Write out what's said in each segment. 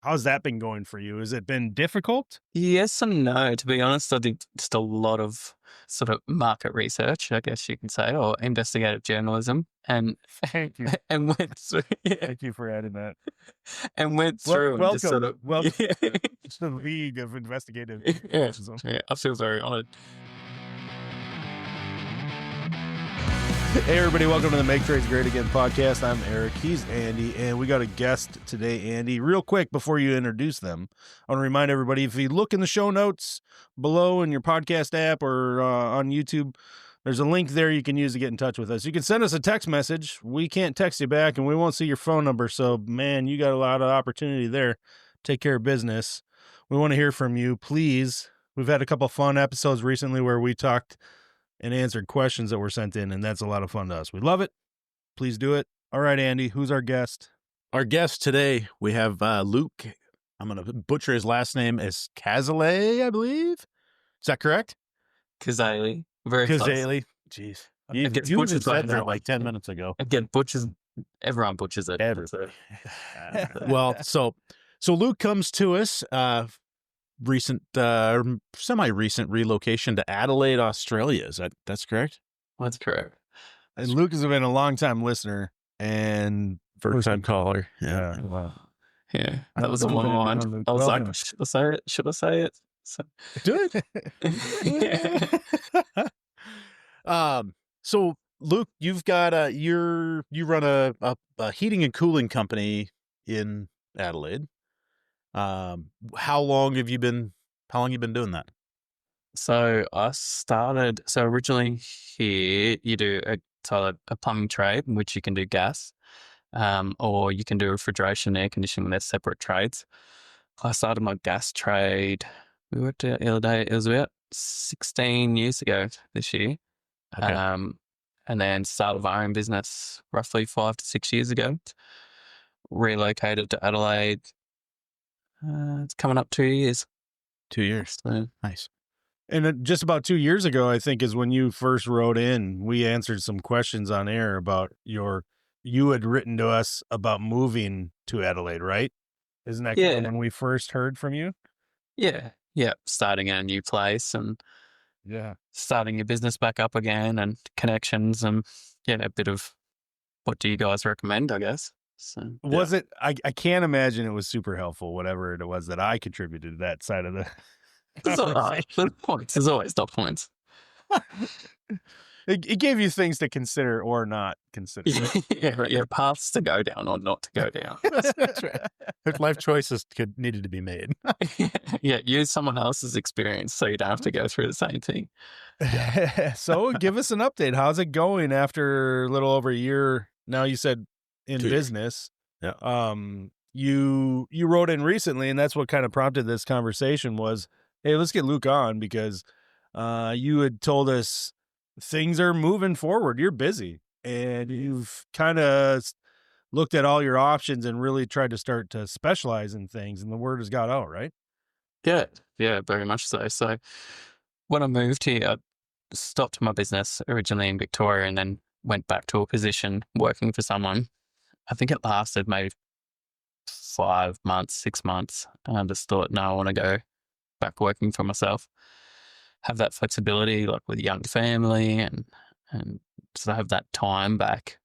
How's that been going for you? Has it been difficult? Yes and no. To be honest, I did just a lot of sort of market research, I guess you can say, or investigative journalism, and Thank you. and went through, Thank you for adding that. and went through and just sort of welcome to the league of investigative journalism. yeah, I feel very honoured. Hey everybody, welcome to the Make Trades Great Again podcast. I'm Eric, he's Andy, and we got a guest today, Andy. Real quick, before you introduce them, I want to remind everybody, if you look in the show notes below in your podcast app or on YouTube, there's a link there you can use to get in touch with us. You can send us a text message. We can't text you back, and we won't see your phone number, so man, you got a lot of opportunity there. Take care of business. We want to hear from you, please. We've had a couple fun episodes recently where we talked and answered questions that were sent in, and that's a lot of fun to us. We love it. Please do it. All right, Andy, who's our guest? Our guest today, we have Luke. I'm going to butcher his last name as Cazaly, I believe. Is that correct? Cazaly. Very close. Cazaly. Jeez. You gets just butchered said by that like 10 minutes ago. Again, everyone butchers it. Everybody. Well, so Luke comes to us, semi-recent relocation to Adelaide, Australia. That's correct? That's correct. And Luke has been a long-time listener and First-time caller. Yeah. Wow. Yeah, that was on my mind. I was like, should I say it? Should I say it? So, do it. So Luke, you've got you run a heating and cooling company in Adelaide. How long have you been doing that? So I started, originally here you do a plumbing trade, in which you can do gas, or you can do refrigeration, air conditioning. They're separate trades. I started my gas trade, we worked out the other day, it was about 16 years ago this year. Okay. And then started my own business roughly 5 to 6 years ago. Relocated to Adelaide. It's coming up 2 years. 2 years. So, nice. And just about 2 years ago, I think, is when you first wrote in. We answered some questions on air about you had written to us about moving to Adelaide, right? Isn't that when we first heard from you? Yeah. Starting a new place and starting your business back up again and connections and a bit of what do you guys recommend, I guess. So, was it? I can't imagine it was super helpful. Whatever it was that I contributed to that side of the. There's always dot points. It gave you things to consider or not consider. Yeah, paths to go down or not to go down. That's right. Life choices needed to be made. Use someone else's experience so you don't have to go through the same thing. So give us an update. How's it going after a little over a year? Now you said in business. Yeah. You wrote in recently, and that's what kind of prompted this conversation was, hey, let's get Luke on because you had told us things are moving forward. You're busy and you've kind of looked at all your options and really tried to start to specialize in things, and the word has got out, right? Yeah, very much so. So when I moved here, I stopped my business originally in Victoria and then went back to a position working for someone. I think it lasted maybe 5 months, 6 months. And I just thought, no, I want to go back working for myself, have that flexibility, like with a young family and so have that time back.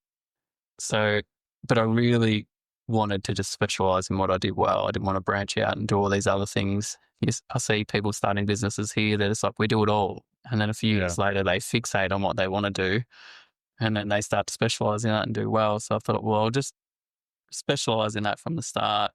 So, but I really wanted to just specialize in what I did well. I didn't want to branch out and do all these other things. Yes, I see people starting businesses here that it's like, we do it all. And then a few years later, they fixate on what they want to do. And then they start to specialize in that and do well. So I thought, well, I'll just specialize in that from the start.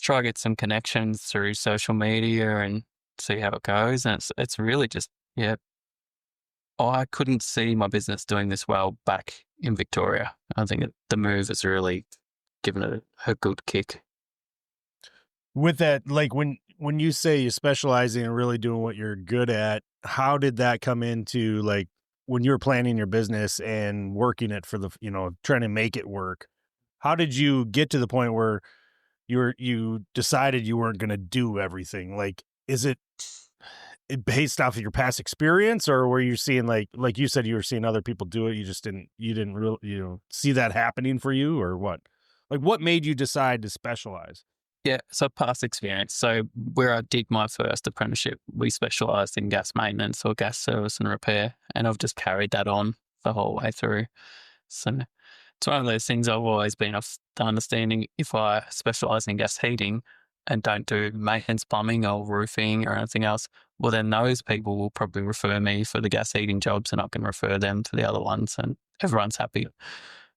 Try to get some connections through social media and see how it goes. And it's really just, I couldn't see my business doing this well back in Victoria. I think the move has really given it a good kick. With that, like when you say you specializing and really doing what you're good at, how did that come into like when you were planning your business and working it for the, trying to make it work? How did you get to the point where you decided you weren't going to do everything? Like, is it based off of your past experience, or were you seeing like you said, you were seeing other people do it? You just didn't really, see that happening for you, or what? Like, what made you decide to specialize? Yeah, so past experience. So where I did my first apprenticeship, we specialised in gas maintenance or gas service and repair, and I've just carried that on the whole way through. So it's one of those things I've always been of the understanding if I specialise in gas heating and don't do maintenance plumbing or roofing or anything else, well, then those people will probably refer me for the gas heating jobs and I can refer them to the other ones and everyone's happy.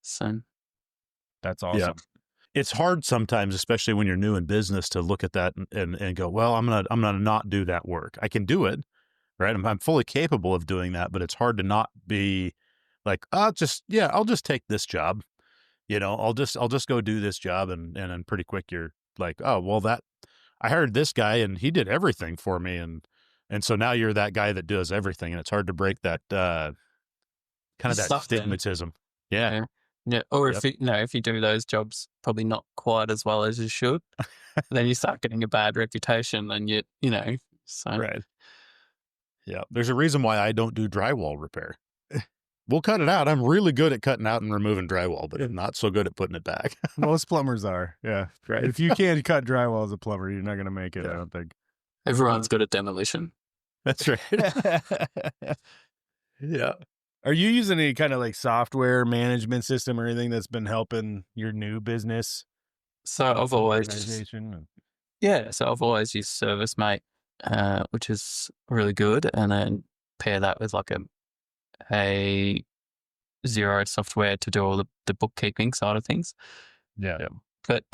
So That's awesome. It's hard sometimes, especially when you're new in business, to look at that and go, well, I'm gonna not do that work. I can do it, right? I'm fully capable of doing that, but it's hard to not be like, I'll just take this job. I'll just go do this job, and then pretty quick you're like, oh, well, that I hired this guy and he did everything for me, and so now you're that guy that does everything, and it's hard to break that kind of that stigmatism. Yeah. Yeah. Or if you do those jobs probably not quite as well as you should, then you start getting a bad reputation, and so right. Yeah. There's a reason why I don't do drywall repair. We'll cut it out. I'm really good at cutting out and removing drywall, but I'm not so good at putting it back. Most plumbers are. Yeah. Right. If you can't cut drywall as a plumber, you're not going to make it, I don't think. Everyone's good at demolition. That's right. Yeah. Are you using any kind of like software management system or anything that's been helping your new business? So I've always organization? so I've always used ServiceMate, which is really good, and then pair that with like a Xero software to do all the bookkeeping side of things. Yeah. But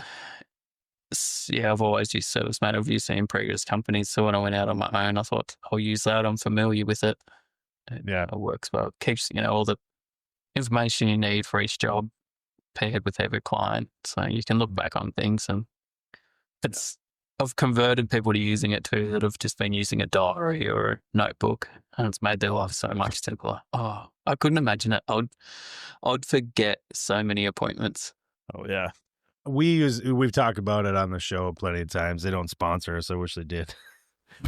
yeah, I've always used ServiceMate. I've used it in previous companies, so when I went out on my own, I thought I'll use that. I'm familiar with it. It works well. It keeps all the information you need for each job paired with every client, so you can look back on things. And I've converted people to using it too that have just been using a diary or a notebook, and it's made their life so much simpler. Oh, I couldn't imagine it. I'd forget so many appointments. Oh yeah. We've talked about it on the show plenty of times. They don't sponsor us. I wish they did.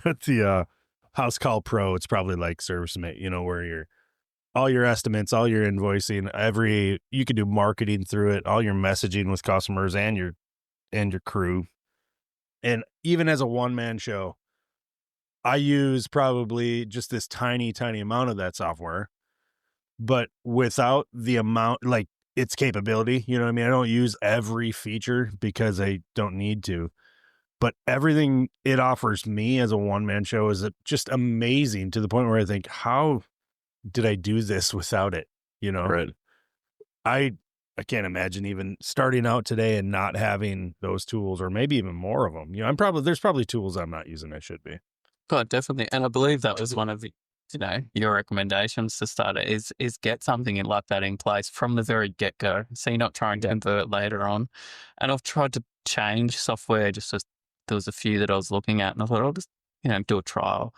But the House Call Pro, it's probably like ServiceMate, where all your estimates, all your invoicing, you can do marketing through it, all your messaging with customers and your crew. And even as a one-man show, I use probably just this tiny, tiny amount of that software, but without the amount, like its capability, you know what I mean? I don't use every feature because I don't need to, but everything it offers me as a one-man show is just amazing to the point where I think, how did I do this without it? Right. I can't imagine even starting out today and not having those tools, or maybe even more of them. There's probably tools I'm not using I should be. But definitely, and I believe that was one of your recommendations to start it is get something like that in place from the very get-go, so you're not trying to convert later on. And I've tried to change software just as there was a few that I was looking at, and I thought I'll just do a trial.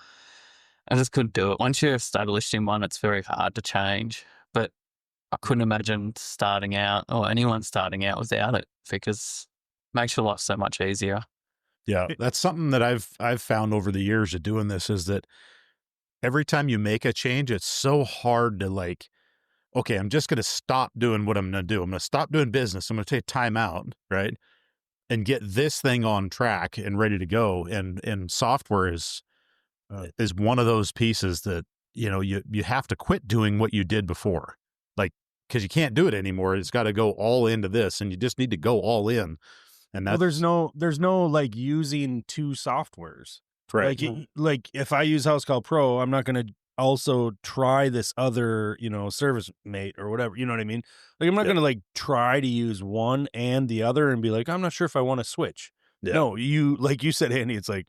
I just couldn't do it. Once you're established in one, it's very hard to change. But I couldn't imagine starting out, or anyone starting out, without it, because it makes your life so much easier. Yeah, that's something that I've found over the years of doing this, is that every time you make a change, it's so hard to like, okay, I'm just going to stop doing what I'm going to do. I'm going to stop doing business. I'm going to take time out, right? And get this thing on track and ready to go. And software is one of those pieces that, you have to quit doing what you did before, like, because you can't do it anymore. It's got to go all into this, and you just need to go all in. And that's, there's no like using two softwares. right. Like if I use House Call Pro, I'm not going to also try this other, ServiceMate or whatever. You know what I mean? Like I'm not going to like try to use one and the other and be like, I'm not sure if I want to switch. Yeah. No, like you said, Andy, it's like,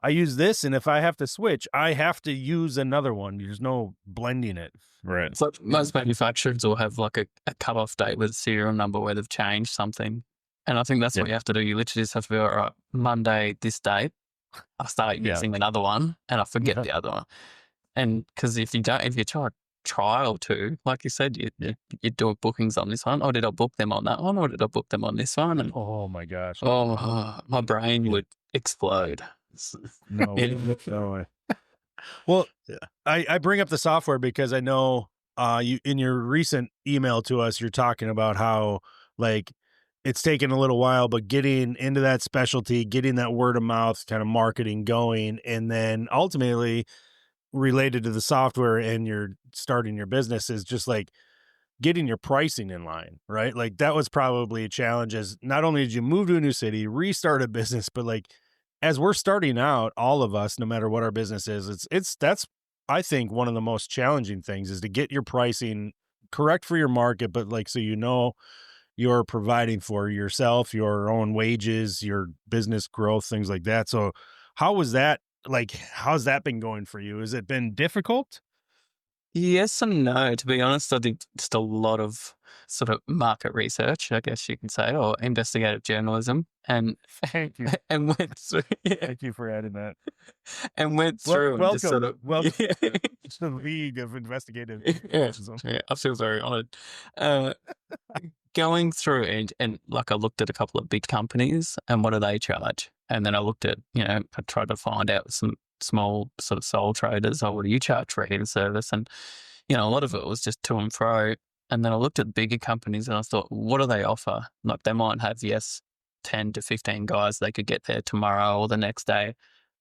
I use this, and if I have to switch, I have to use another one. There's no blending it. Right. It's like most manufacturers will have like a cutoff date with a serial number where they've changed something. And I think that's what you have to do. You literally just have to be, all right, Monday, this date, I start using another one, and I forget the other one. And because if you try trial two, like you said, you do bookings on this one, or did I book them on that one, or did I book them on this one? And, oh my gosh. My brain would explode. No way. Well, I bring up the software because I know you in your recent email to us, you're talking about how like it's taken a little while, but getting into that specialty, getting that word of mouth kind of marketing going, and then ultimately related to the software and you're starting your business is just like getting your pricing in line, right? Like that was probably a challenge as not only did you move to a new city, restart a business, but like as we're starting out, all of us, no matter what our business is, that's I think one of the most challenging things is to get your pricing correct for your market, but like so you're providing for yourself, your own wages, your business growth, things like that. So how was that like how's that been going for you? Has it been difficult? Yes and no. To be honest, I did just a lot of sort of market research, I guess you can say, or investigative journalism, and Thank you. and went through, yeah, Thank you for adding that. and went through and just sort of Welcome yeah, to the League of Investigative yeah, Journalism. yeah, I feel very honoured. Uh, Going through and like I looked at a couple of big companies and what do they charge, and then I looked at I tried to find out some small sort of sole traders. Oh, what do you charge for a heating service? And a lot of it was just to and fro. And then I looked at bigger companies and I thought, what do they offer? Like they might have 10 to 15 guys they could get there tomorrow or the next day,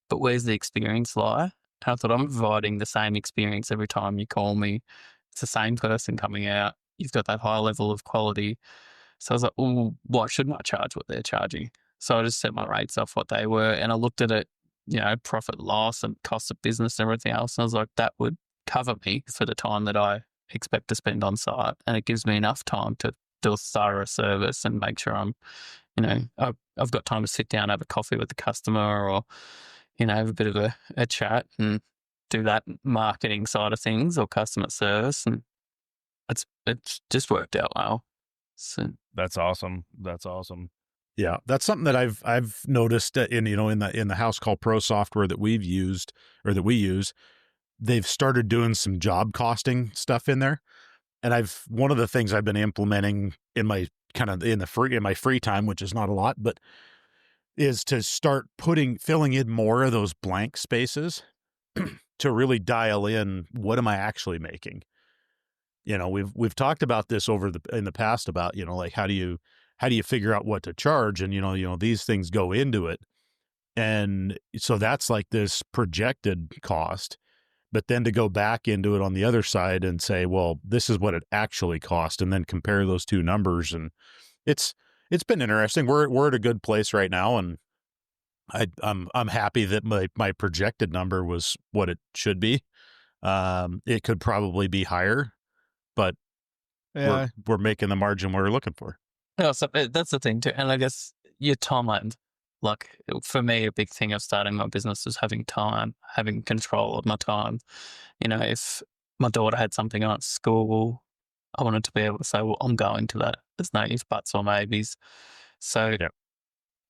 but where's the experience lie? And I thought I'm providing the same experience every time you call me. It's the same person coming out. You've got that high level of quality. So I was like, oh, why shouldn't I charge what they're charging? So I just set my rates off what they were and I looked at it, profit loss and cost of business and everything else. And I was like, that would cover me for the time that I expect to spend on site. And it gives me enough time to do a thorough service and make sure I've got time to sit down, have a coffee with the customer or, have a bit of a chat and do that marketing side of things or customer service. And it's just worked out well. So That's awesome. That's awesome. Yeah, that's something that I've noticed in the house call pro software that we've used or that we use. They've started doing some job costing stuff in there, and one of the things I've been implementing in my free time, which is not a lot, but is to start filling in more of those blank spaces to really dial in what am I actually making. We've talked about this in the past about like how do you figure out what to charge, and these things go into it, and so that's like this projected cost. But then to go back into it on the other side and say, well, this is what it actually cost, and then compare those two numbers, and it's been interesting. We're at a good place right now, and I'm happy that my projected number was what it should be. It could probably be higher, but Yeah. we're making the margin we're looking for. no, so that's the thing too. And I guess your timeline, like for me, a big thing of starting my business was having time, having control of my time. If my daughter had something on at school, I wanted to be able to say, well, I'm going to that. There's no ifs, buts or maybes. So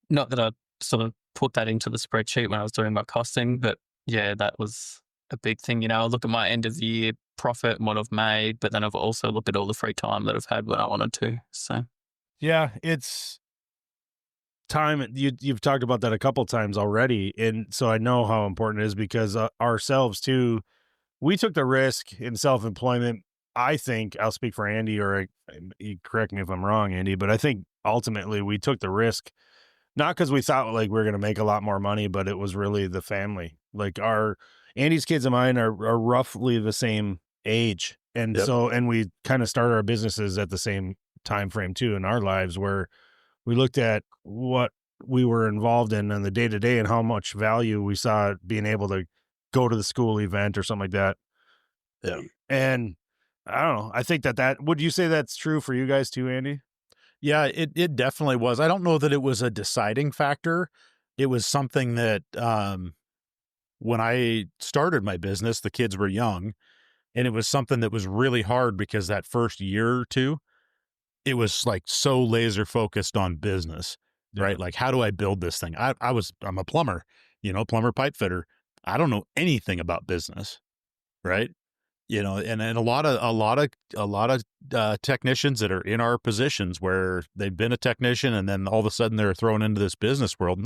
not that I sort of put that into the spreadsheet when I was doing my costing, but yeah, that was a big thing. I look at my end of the year profit and what I've made, but then I've also looked at all the free time that I've had when I wanted to. So Yeah, it's time. You've talked about that a couple times already, and so I know how important it is because ourselves too. We took the risk in self-employment. I think I'll speak for Andy, or you correct me if I'm wrong, Andy, but I think ultimately we took the risk not because we thought like we were going to make a lot more money, but it was really the family. Like Andy's kids and mine are roughly the same age, and and we kind of started our businesses at the same time frame too in our lives, where we looked at what we were involved in the day to day and how much value we saw being able to go to the school event or something like that. Yeah. And I don't know. I think that would you say that's true for you guys too, Andy? Yeah, it definitely was. I don't know that it was a deciding factor. It was something that when I started my business, the kids were young, and it was something that was really hard because that first year or two, it was like so laser focused on business, right? Like, how do I build this thing? I'm a plumber, plumber pipe fitter. I don't know anything about business, right? And a lot of technicians that are in our positions where they've been a technician and then all of a sudden they're thrown into this business world,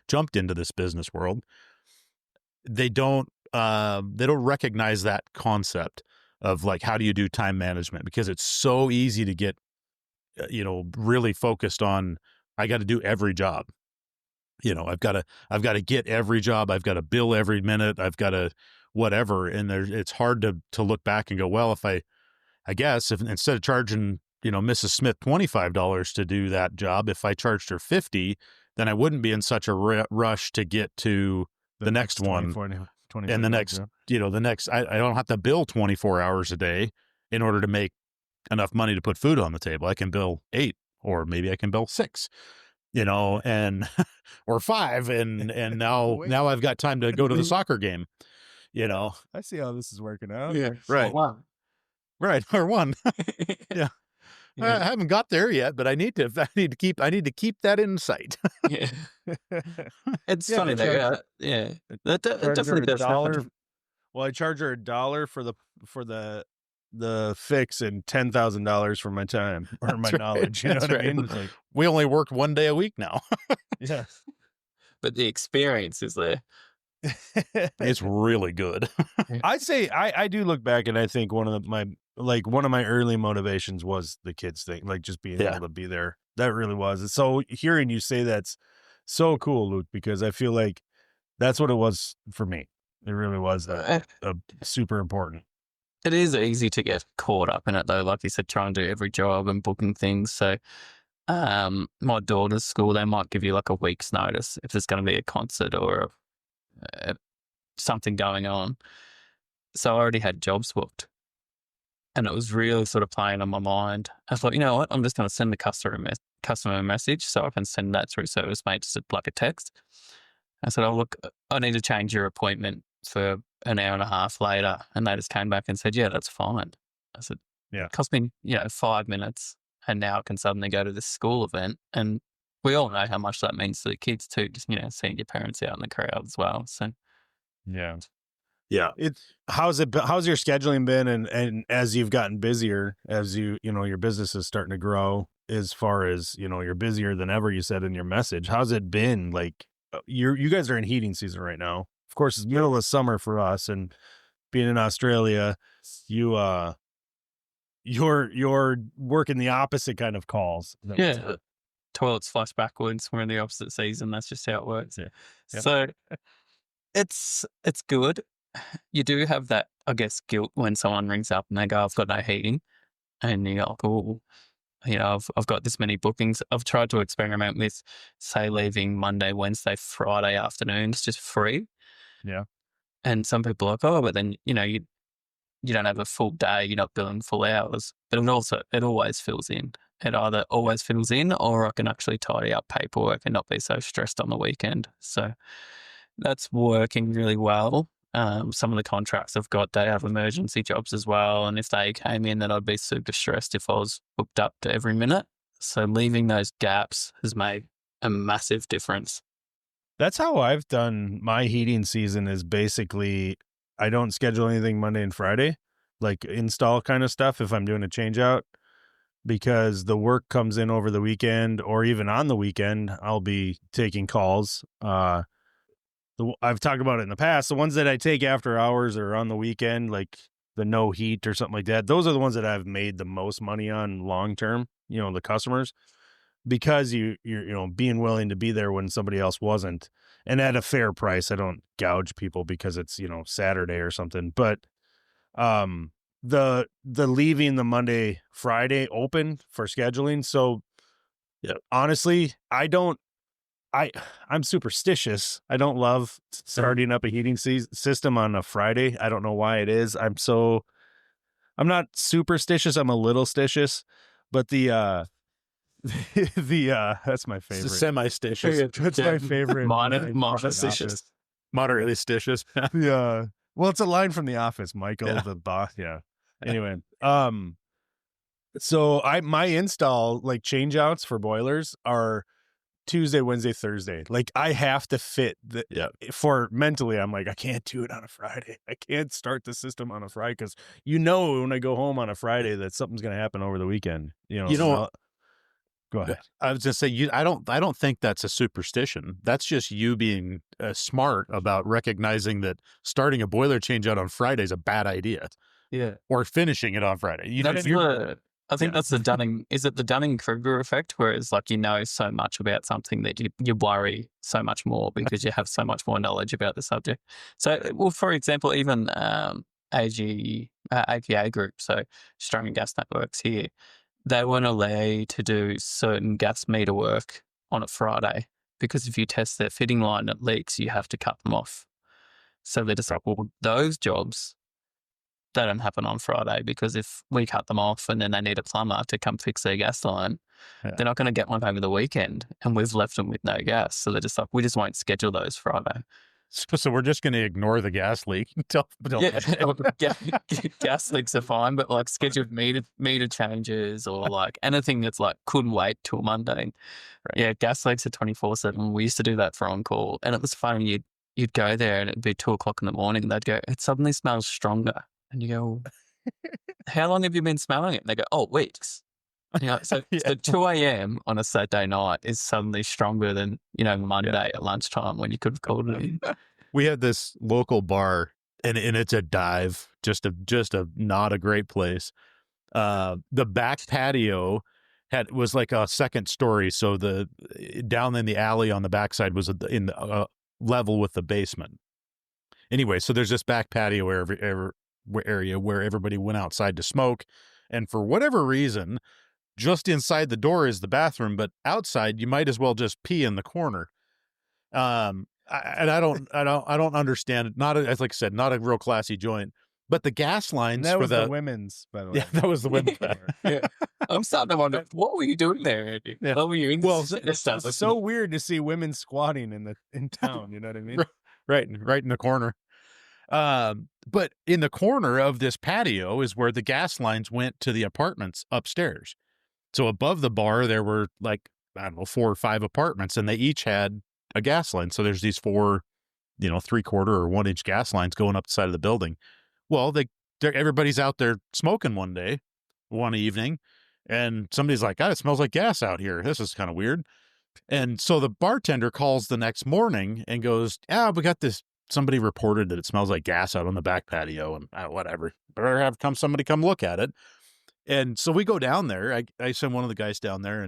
jumped into this business world. They don't recognize that concept of like, how do you do time management? Because it's so easy to get really focused on, I got to do every job. I've got to get every job. I've got to bill every minute. I've got to whatever. And it's hard to look back and go, well, if I guess if instead of charging, Mrs. Smith $25 to do that job, if I charged her $50, then I wouldn't be in such a rush to get to the next one. 20, And the next, I don't have to bill 24 hours a day in order to make enough money to put food on the table. I can bill 8, or maybe I can bill 6, and or 5. And now I've got time to go to the soccer game, I see how this is working out. Yeah. Right. Right. Or 1. Yeah. Yeah. I haven't got there yet, but I need to keep that in sight. Yeah. It's Yeah, funny but though. Yeah. That Charge her definitely does $1. happen. Well, I charge her $1 for the fix and $10,000 for my time or my That's right. knowledge. You know That's what I right. mean? It's like, We only work 1 day a week now. yeah. But the experience is there. It's really good. I say I do look back and I think one of my early motivations was the kids thing, like just being able to be there. That really was. And so hearing you say that's so cool, Luke, because I feel like that's what it was for me. It really was a super important. It is easy to get caught up in it though, like you said, trying to do every job and booking things. So my daughter's school, they might give you like a week's notice if there's going to be a concert or something going on. So I already had jobs booked. And it was really sort of playing on my mind. I thought, you know what, I'm just going to send the customer a message so I can send that through ServiceMate, just like a text. I said, oh, look, I need to change your appointment for an hour and a half later. And they just came back and said, yeah, that's fine. I said, yeah, it cost me, 5 minutes. And now I can suddenly go to this school event. And we all know how much that means to the kids too, just, seeing your parents out in the crowd as well. So, yeah. Yeah. How's your scheduling been? And as you've gotten busier, as your business is starting to grow, as far as, you're busier than ever, you said in your message, how's it been? Like you guys are in heating season right now. Of course, it's middle of summer for us, and being in Australia, you're working the opposite kind of calls. Yeah. Toilets flush backwards. We're in the opposite season. That's just how it works. Yeah. Yep. So it's good. You do have that, I guess, guilt when someone rings up and they go, I've got no heating. And you're like, oh, I've got this many bookings. I've tried to experiment with, say, leaving Monday, Wednesday, Friday afternoons just free. Yeah. And some people are like, oh, but then, you don't have a full day. You're not billing full hours. But it always fills in. It either always fills in, or I can actually tidy up paperwork and not be so stressed on the weekend. So that's working really well. Some of the contracts I've got, they have emergency jobs as well. And if they came in, then I'd be super stressed if I was booked up to every minute. So leaving those gaps has made a massive difference. That's how I've done my heating season, is basically I don't schedule anything Monday and Friday, like install kind of stuff if I'm doing a change out, because the work comes in over the weekend, or even on the weekend, I'll be taking calls. I've talked about it in the past. The ones that I take after hours or on the weekend, like the no heat or something like that, those are the ones that I've made the most money on long term, the customers, because you're being willing to be there when somebody else wasn't, and at a fair price. I don't gouge people because it's, Saturday or something. But the leaving the Monday, Friday open for scheduling. So yeah, honestly, I'm superstitious. I don't love starting up a heating system on a Friday. I don't know why it is. I'm not superstitious. I'm a little stitious, but the that's my favorite. Semi-stitious. That's my favorite. Moderately-stitious. Moderately stitious. Yeah. Well, it's a line from The Office. Michael, the boss. Yeah. Anyway, so my install, like, change outs for boilers are Tuesday, Wednesday, Thursday. Like, I have to fit for mentally. I'm like, I can't do it on a Friday. I can't start the system on a Friday, because when I go home on a Friday that something's going to happen over the weekend. Go ahead. I was just saying, I don't think that's a superstition. That's just you being smart about recognizing that starting a boiler change out on Friday is a bad idea. Yeah. Or finishing it on Friday. I think that's the is it the Dunning-Kruger effect, where it's like you know so much about something that you worry so much more because you have so much more knowledge about the subject. So, well, for example, even APA Group, so Australian and Gas Networks here, they weren't allowed to do certain gas meter work on a Friday because if you test their fitting line and it leaks, you have to cut them off. So they're just like, well, those jobs, they don't happen on Friday because if we cut them off and then they need a plumber to come fix their gas line, they're not going to get one over the weekend and we've left them with no gas. So they're just like, we just won't schedule those Friday. So we're just going to ignore the gas leak until gas leaks are fine, but like scheduled meter changes or like anything that's like couldn't wait till Monday. Right. Yeah, gas leaks are 24/7. We used to do that for on call, and it was funny. You'd go there and it'd be 2:00 in the morning, and they'd go, "It suddenly smells stronger," and you go, "How long have you been smelling it?" And they go, "Oh, weeks." So 2 a.m. on a Saturday night is suddenly stronger than, Monday at lunchtime when you could have called it in. We had this local bar and it's a dive, just a not a great place. The back patio was like a second story. So down in the alley on the backside was in the level with the basement. Anyway, so there's this back patio area where everybody went outside to smoke. And for whatever reason, just inside the door is the bathroom, but outside you might as well just pee in the corner. I don't understand it. Like I said, not a real classy joint, but the gas lines that was the women's, by the way. Yeah, that was the women's. Yeah. I'm starting to wonder, what were you doing there, Andy? Yeah. What were you in? Well, it's so weird to see women squatting in town. You know what I mean? Right in the corner. But in the corner of this patio is where the gas lines went to the apartments upstairs. So above the bar, there were 4 or 5 apartments, and they each had a gas line. So there's these 4, 3/4 or 1 inch gas lines going up the side of the building. Well, everybody's out there smoking one evening, and somebody's like, "God, it smells like gas out here. This is kind of weird." And so the bartender calls the next morning and goes, "We got this. Somebody reported that it smells like gas out on the back patio, and whatever. Better have somebody come look at it." And so we go down there. I send one of the guys down there,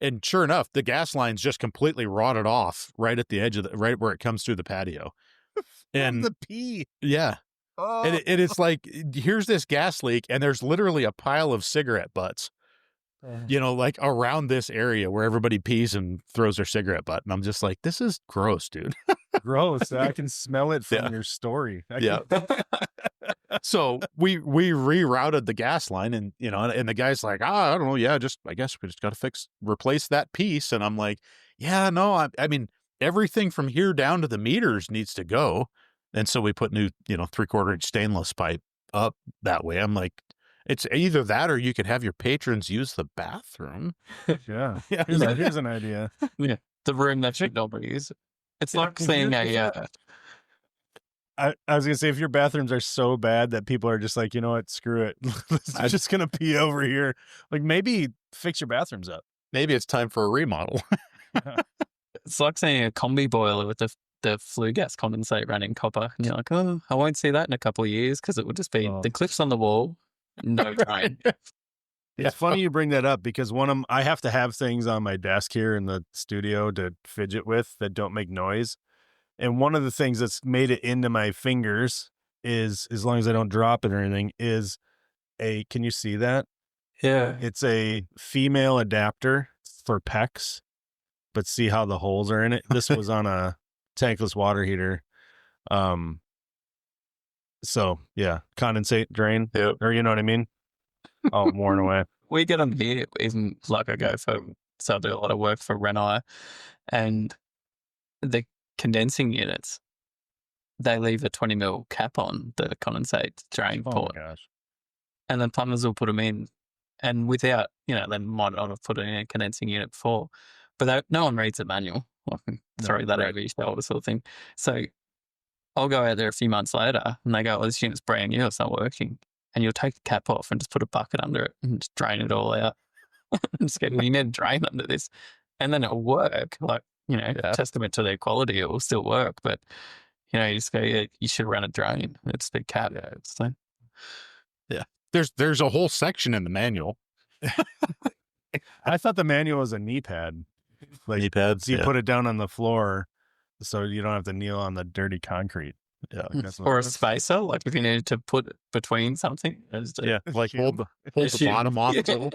and sure enough, the gas line's just completely rotted off right at the edge of right where it comes through the patio. And the pee. Yeah. Oh. And it's like, here's this gas leak, and there's literally a pile of cigarette butts, around this area where everybody pees and throws their cigarette butt. And I'm just like, this is gross, dude. Gross. I can smell it from your story. So we rerouted the gas line, and and the guy's like, I don't know, I guess we just got to replace that piece. And I'm like, no, I mean, everything from here down to the meters needs to go. And so we put new 3/4 inch stainless pipe up that way. I'm like, it's either that or you could have your patrons use the bathroom. Yeah. Here's an idea. Yeah, the room that should nobody use. It's like saying I was going to say, if your bathrooms are so bad that people are just like, you know what, screw it. I'm just going to pee over here. Like, maybe fix your bathrooms up. Maybe it's time for a remodel. It's like saying a combi boiler with the flue gas condensate running copper. And you're like, oh, I won't see that in a couple of years because it would just be the clips on the wall, no drain. It's funny you bring that up because I have to have things on my desk here in the studio to fidget with that don't make noise. And one of the things that's made it into my fingers is, as long as I don't drop it or anything, is can you see that? Yeah. It's a female adapter for PEX, but see how the holes are in it? This was on a tankless water heater. So yeah, condensate drain. Yep. Or you know what I mean? Oh, worn away. We get them here, even like I do a lot of work for Renai, and the condensing units, they leave a 20 mil cap on the condensate drain port. Oh my gosh. And then plumbers will put them in, and without, they might not have put it in a condensing unit before, but no one reads the manual. I can throw that over your shoulder sort of thing. So I'll go out there a few months later and they go, this unit's brand new, it's not working. And you'll take the cap off and just put a bucket under it and just drain it all out. Just get you need a drain under this. And then it'll work. Testament to their quality, it will still work. But, you just go, you should run a drain. It's the cap. Yeah. There's a whole section in the manual I thought the manual was a knee pad. Like Knee pads. you Yeah. put it down on the floor so you don't have to kneel on the dirty concrete. Yeah. Like that's Or a that's- spacer, like if you needed to put between something. Yeah. Like hold the Shim. bottom off a little.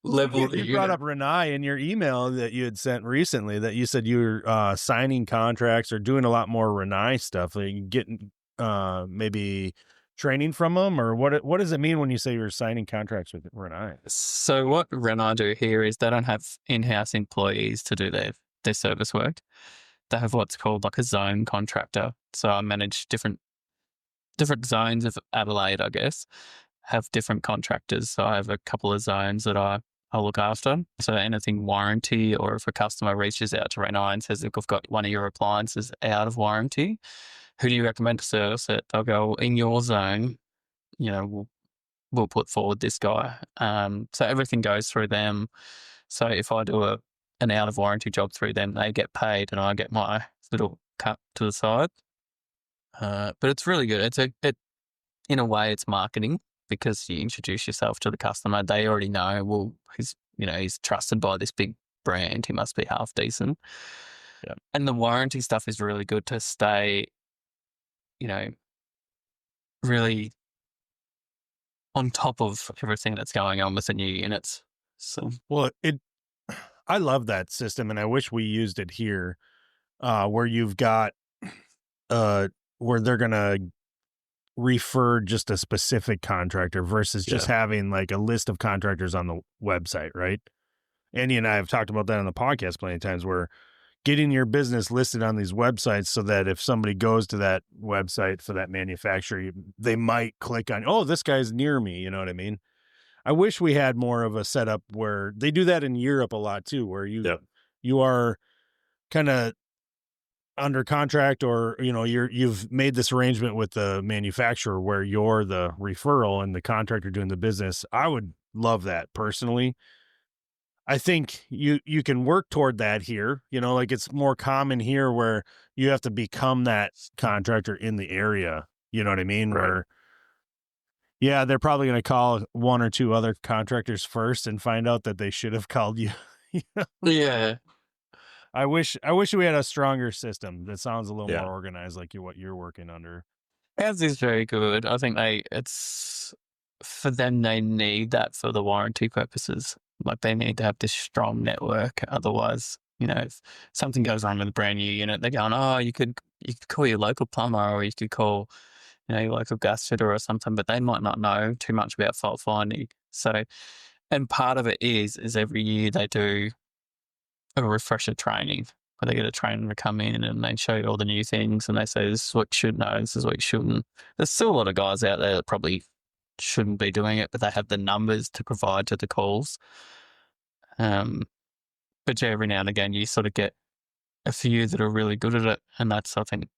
Level You the brought unit. up Renai in your email that you had sent recently that you said you were signing contracts or doing a lot more Renai stuff, like getting maybe training from them, or what does it mean when you say you're signing contracts with Renai? So what Ren I do here is they don't have in-house employees to do their service work. They have what's called like a zone contractor. So I manage different zones of Adelaide, I guess, have different contractors. So I have a couple of zones that I look after. So anything warranty, or if a customer reaches out to Renai and says, look, I've got one of your appliances out of warranty, who do you recommend to service it? They'll go, in your zone, we'll put forward this guy. So everything goes through them. So if I do an out of warranty job through them, they get paid and I get my little cut to the side. But it's really good. In a way, it's marketing, because you introduce yourself to the customer. They already know, well, he's trusted by this big brand. He must be half decent. Yeah. And the warranty stuff is really good to stay, really on top of everything that's going on with the new units. So, Well, I love that system, and I wish we used it here, where you've got where they're gonna refer just a specific contractor versus just having like a list of contractors on the website, right? Andy and I have talked about that on the podcast plenty of times, where getting your business listed on these websites so that if somebody goes to that website for that manufacturer, they might click on, oh, this guy's near me. You know what I mean? I wish we had more of a setup where they do that in Europe a lot too, where you are kind of under contract, or you've made this arrangement with the manufacturer where you're the referral and the contractor doing the business. I would love that personally. I think you can work toward that here. Like it's more common here where you have to become that contractor in the area. You know what I mean? Right. Where, yeah, they're probably going to call one or two other contractors first and find out that they should have called you. yeah. I wish we had a stronger system that sounds a little Yeah. more organized, like what you're working under. Ours is very good. I think it's for them, they need that for the warranty purposes. Like they need to have this strong network. Otherwise, if something goes on with a brand new unit, they're going, oh, you could call your local plumber, or you could call, your local gas fitter or something, but they might not know too much about fault finding. So, and part of it is every year they do a refresher training, where they get a trainer to come in and they show you all the new things and they say, this is what you should know, this is what you shouldn't. There's still a lot of guys out there that probably shouldn't be doing it, but they have the numbers to provide to the calls. But yeah, every now and again, you sort of get a few that are really good at it. And that's, I think,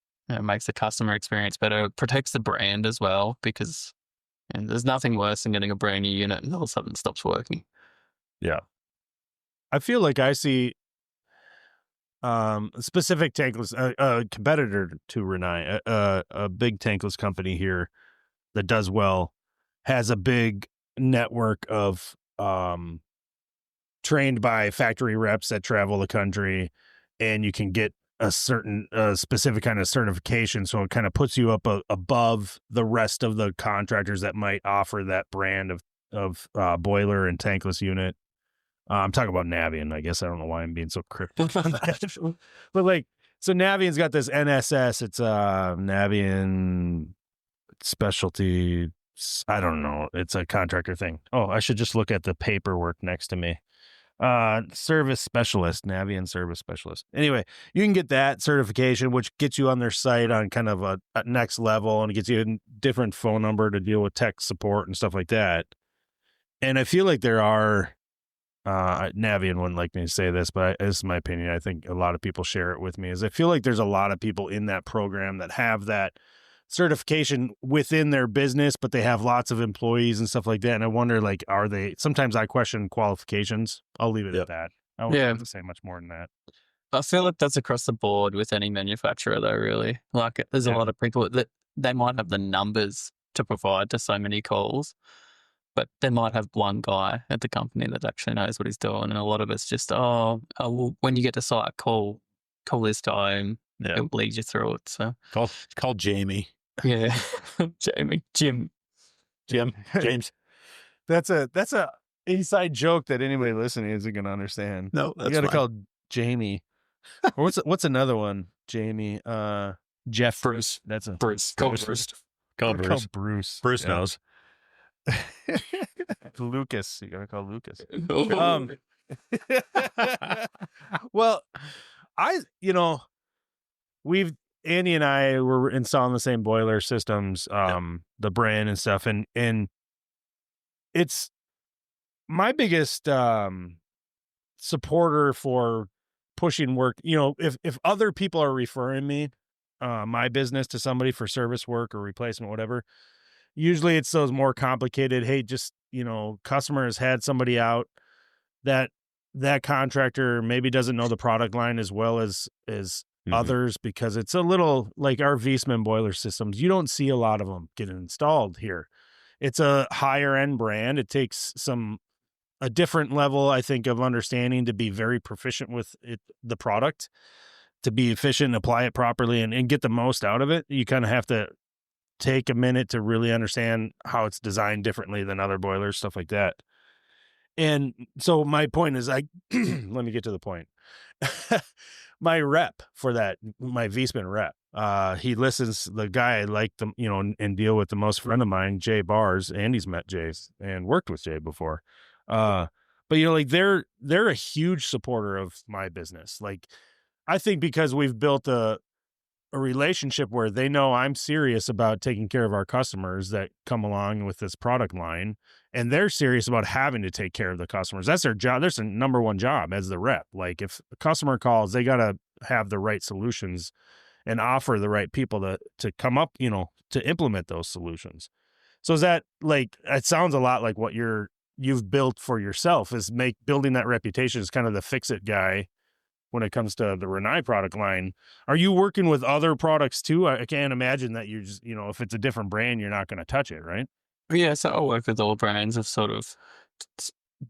makes the customer experience better. It protects the brand as well, because there's nothing worse than getting a brand new unit and all of a sudden it stops working. Yeah. I feel like I see specific tankless, a competitor to Renai, a big tankless company here that does well, has a big network of trained by factory reps that travel the country, and you can get a certain specific kind of certification, so it kind of puts you up above the rest of the contractors that might offer that brand of boiler and tankless unit. I'm talking about Navien. I guess I don't know why I'm being so cryptic on that. But so Navien's got this NSS. It's Navien specialty. I don't know. It's a contractor thing. Oh, I should just look at the paperwork next to me. Service specialist, Navien service specialist. Anyway, you can get that certification, which gets you on their site on kind of a next level, and it gets you a different phone number to deal with tech support and stuff like that. And I feel like there are, Navien wouldn't like me to say this, but this is my opinion. I think a lot of people share it with me, is I feel like there's a lot of people in that program that have that certification within their business, but they have lots of employees and stuff like that. And I wonder, are they, sometimes I question qualifications. I'll leave it at that. I won't have to say much more than that. I feel like that's across the board with any manufacturer though, really. There's a lot of people that they might have the numbers to provide to so many calls, but they might have one guy at the company that actually knows what he's doing, and a lot of it's just, well, when you get to site, call this guy, and he'll lead you through it. So call Jamie. Yeah, James. That's a inside joke that anybody listening isn't going to understand. No, that's you got to fine. call Jamie. Or what's another one? Jamie. Jeff. Bruce. That's a Bruce. Call Bruce. Call Bruce. Bruce. Bruce knows. Lucas. You got to call Lucas. Oh. Well, Andy and I were installing the same boiler systems, the brand and stuff, and it's my biggest supporter for pushing work. If other people are referring me my business to somebody for service work or replacement, whatever, usually it's those more complicated, hey, just customer has had somebody out that contractor maybe doesn't know the product line as well as others, because it's a little like our Viessmann boiler systems. You don't see a lot of them get installed here. It's a higher end brand. It takes a different level, I think, of understanding to be very proficient with the product, to be efficient, apply it properly, and get the most out of it. You kind of have to take a minute to really understand how it's designed differently than other boilers, stuff like that. And so my point is, let me get to the point. My rep for that, my Viessmann rep, he listens, the guy I like them, and deal with the most, friend of mine, Jay Bars. Andy's met Jay and worked with Jay before. But they're a huge supporter of my business. Like, I think because we've built a relationship where they know I'm serious about taking care of our customers that come along with this product line, and they're serious about having to take care of the customers. That's their job. That's their number one job as the rep. Like, if a customer calls, they got to have the right solutions and offer the right people to come up, to implement those solutions. So is that, like, it sounds a lot like what you've built for yourself, is building that reputation as kind of the fix-it guy when it comes to the Rinnai product line. Are you working with other products too? I can't imagine that you're just, if it's a different brand, you're not going to touch it, right? Yeah, so I work with all brands of sort of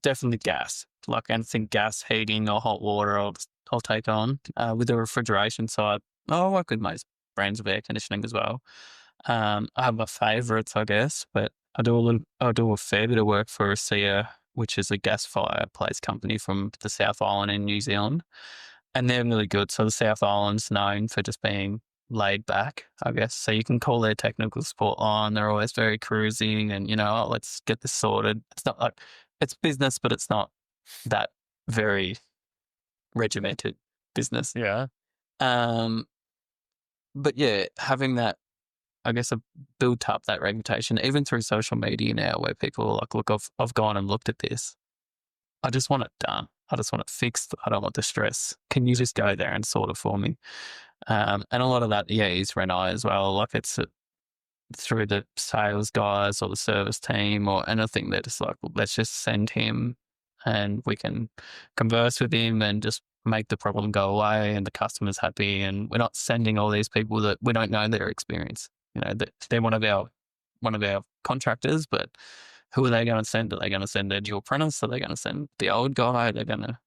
definitely gas, like anything gas, heating or hot water, I'll take on. With the refrigeration side, I work with most brands of air conditioning as well. I have my favorites, I guess, but I do a fair bit of work for ASEA, which is a gas fireplace company from the South Island in New Zealand. And they're really good. So the South Island's known for just being laid back, I guess. So you can call their technical support line. They're always very cruising and, let's get this sorted. It's not like, it's business, but it's not that very regimented business. Yeah. But yeah, having that, I guess, I've built up that reputation, even through social media now, where people are like, look, I've gone and looked at this. I just want it done. I just want it fixed. I don't want the stress. Can you just go there and sort it for me? And a lot of that, is Rinnai as well. Like, it's through the sales guys or the service team or anything. They're just like, let's just send him and we can converse with him and just make the problem go away and the customer's happy. And we're not sending all these people that we don't know their experience. They're one of our contractors, but who are they going to send? Are they going to send their new apprentice? Are they going to send the old guy? They're going to.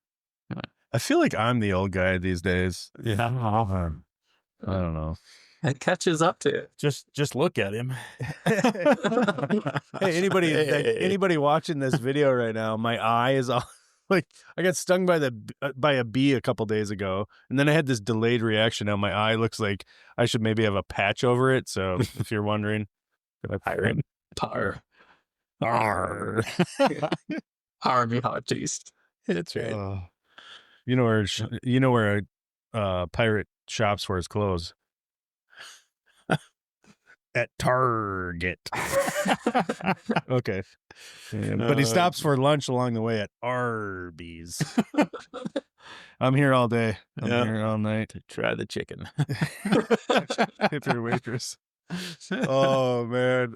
I feel like I'm the old guy these days. Yeah. I don't know. It catches up to you. Just look at him. Hey, anybody watching this video right now? My eye is all like, I got stung by a bee a couple days ago, and then I had this delayed reaction. Now my eye looks like I should maybe have a patch over it. So if you're wondering, Pirate. Arr. Army hot taste. That's right. You know where a pirate shops for his clothes? At Target. Okay. But he stops for lunch along the way at Arby's. I'm here all day. I'm here all night. To try the chicken. If you're a waitress. Oh, man.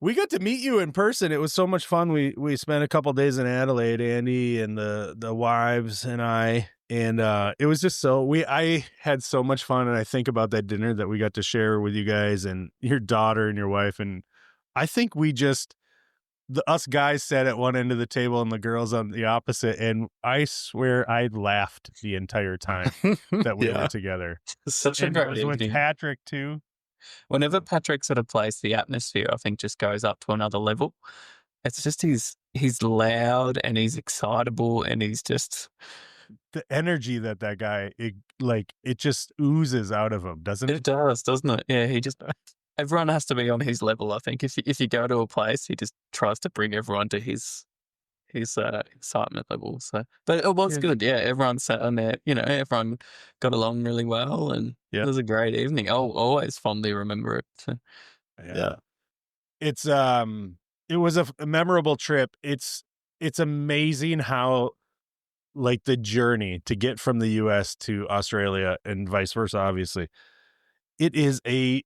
We got to meet you in person. It was so much fun. We spent a couple days in Adelaide, Andy and the wives and I. And it was just I had so much fun. And I think about that dinner that we got to share with you guys and your daughter and your wife. And I think we just us guys sat at one end of the table and the girls on the opposite, and I swear I laughed the entire time that we were together. Such a And it great was with evening. Patrick too. Whenever Patrick's at a place, the atmosphere, I think, just goes up to another level. It's just he's loud and he's excitable and he's just... The energy that guy, it just oozes out of him, doesn't It it? does, doesn't it? Yeah, he just... Everyone has to be on his level, I think. If you go to a place, he just tries to bring everyone to his excitement level. So, but it was good. Yeah, everyone sat on there. Everyone got along really well, and it was a great evening. I'll always fondly remember it. So. Yeah. It's it was a memorable trip. It's amazing how, like, the journey to get from the US to Australia and vice versa, obviously, it is a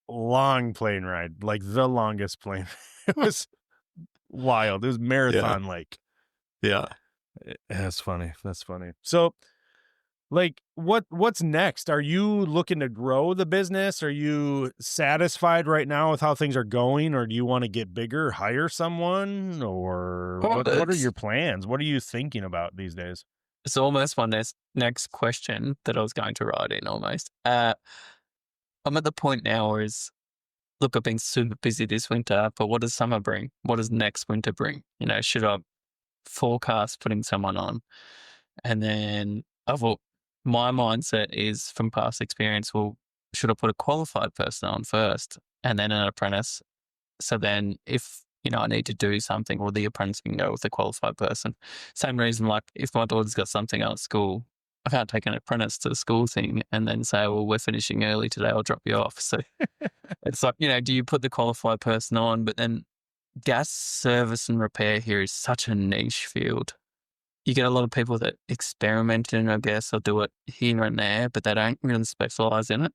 long plane ride, like the longest plane. It was wild. It was marathon like. Yeah. That's funny. So, like, what's next? Are you looking to grow the business? Are you satisfied right now with how things are going, or do you want to get bigger, hire someone, or what are your plans? What are you thinking about these days? It's almost my next question that I was going to write in almost. I'm at the point now where look, I've been super busy this winter, but what does summer bring? What does next winter bring? Should I forecast putting someone on? And then my mindset is, from past experience, well, should I put a qualified person on first and then an apprentice? So then if, I need to do something, or the apprentice can go with the qualified person. Same reason, like, if my daughter's got something on at school, I can't take an apprentice to the school thing and then say, well, we're finishing early today, I'll drop you off. So it's like, do you put the qualified person on? But then gas service and repair here is such a niche field. You get a lot of people that experiment in, I guess, or do it here and there, but they don't really specialize in it.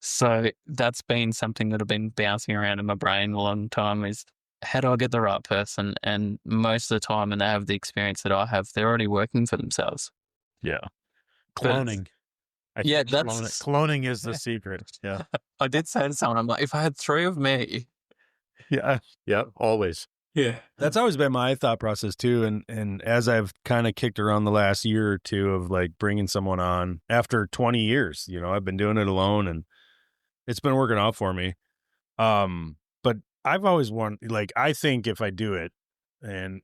So that's been something that I've been bouncing around in my brain a long time, is how do I get the right person? And most of the time, when they have the experience that I have, they're already working for themselves. Yeah. Cloning. Cloning is the secret. Yeah. I did say to someone, I'm like, if I had 3 of me. Yeah. Yeah. Always. Yeah. That's always been my thought process too. And as I've kind of kicked around the last year or two of, like, bringing someone on after 20 years, I've been doing it alone and it's been working out for me. But I've always wanted, like, I think if I do it, and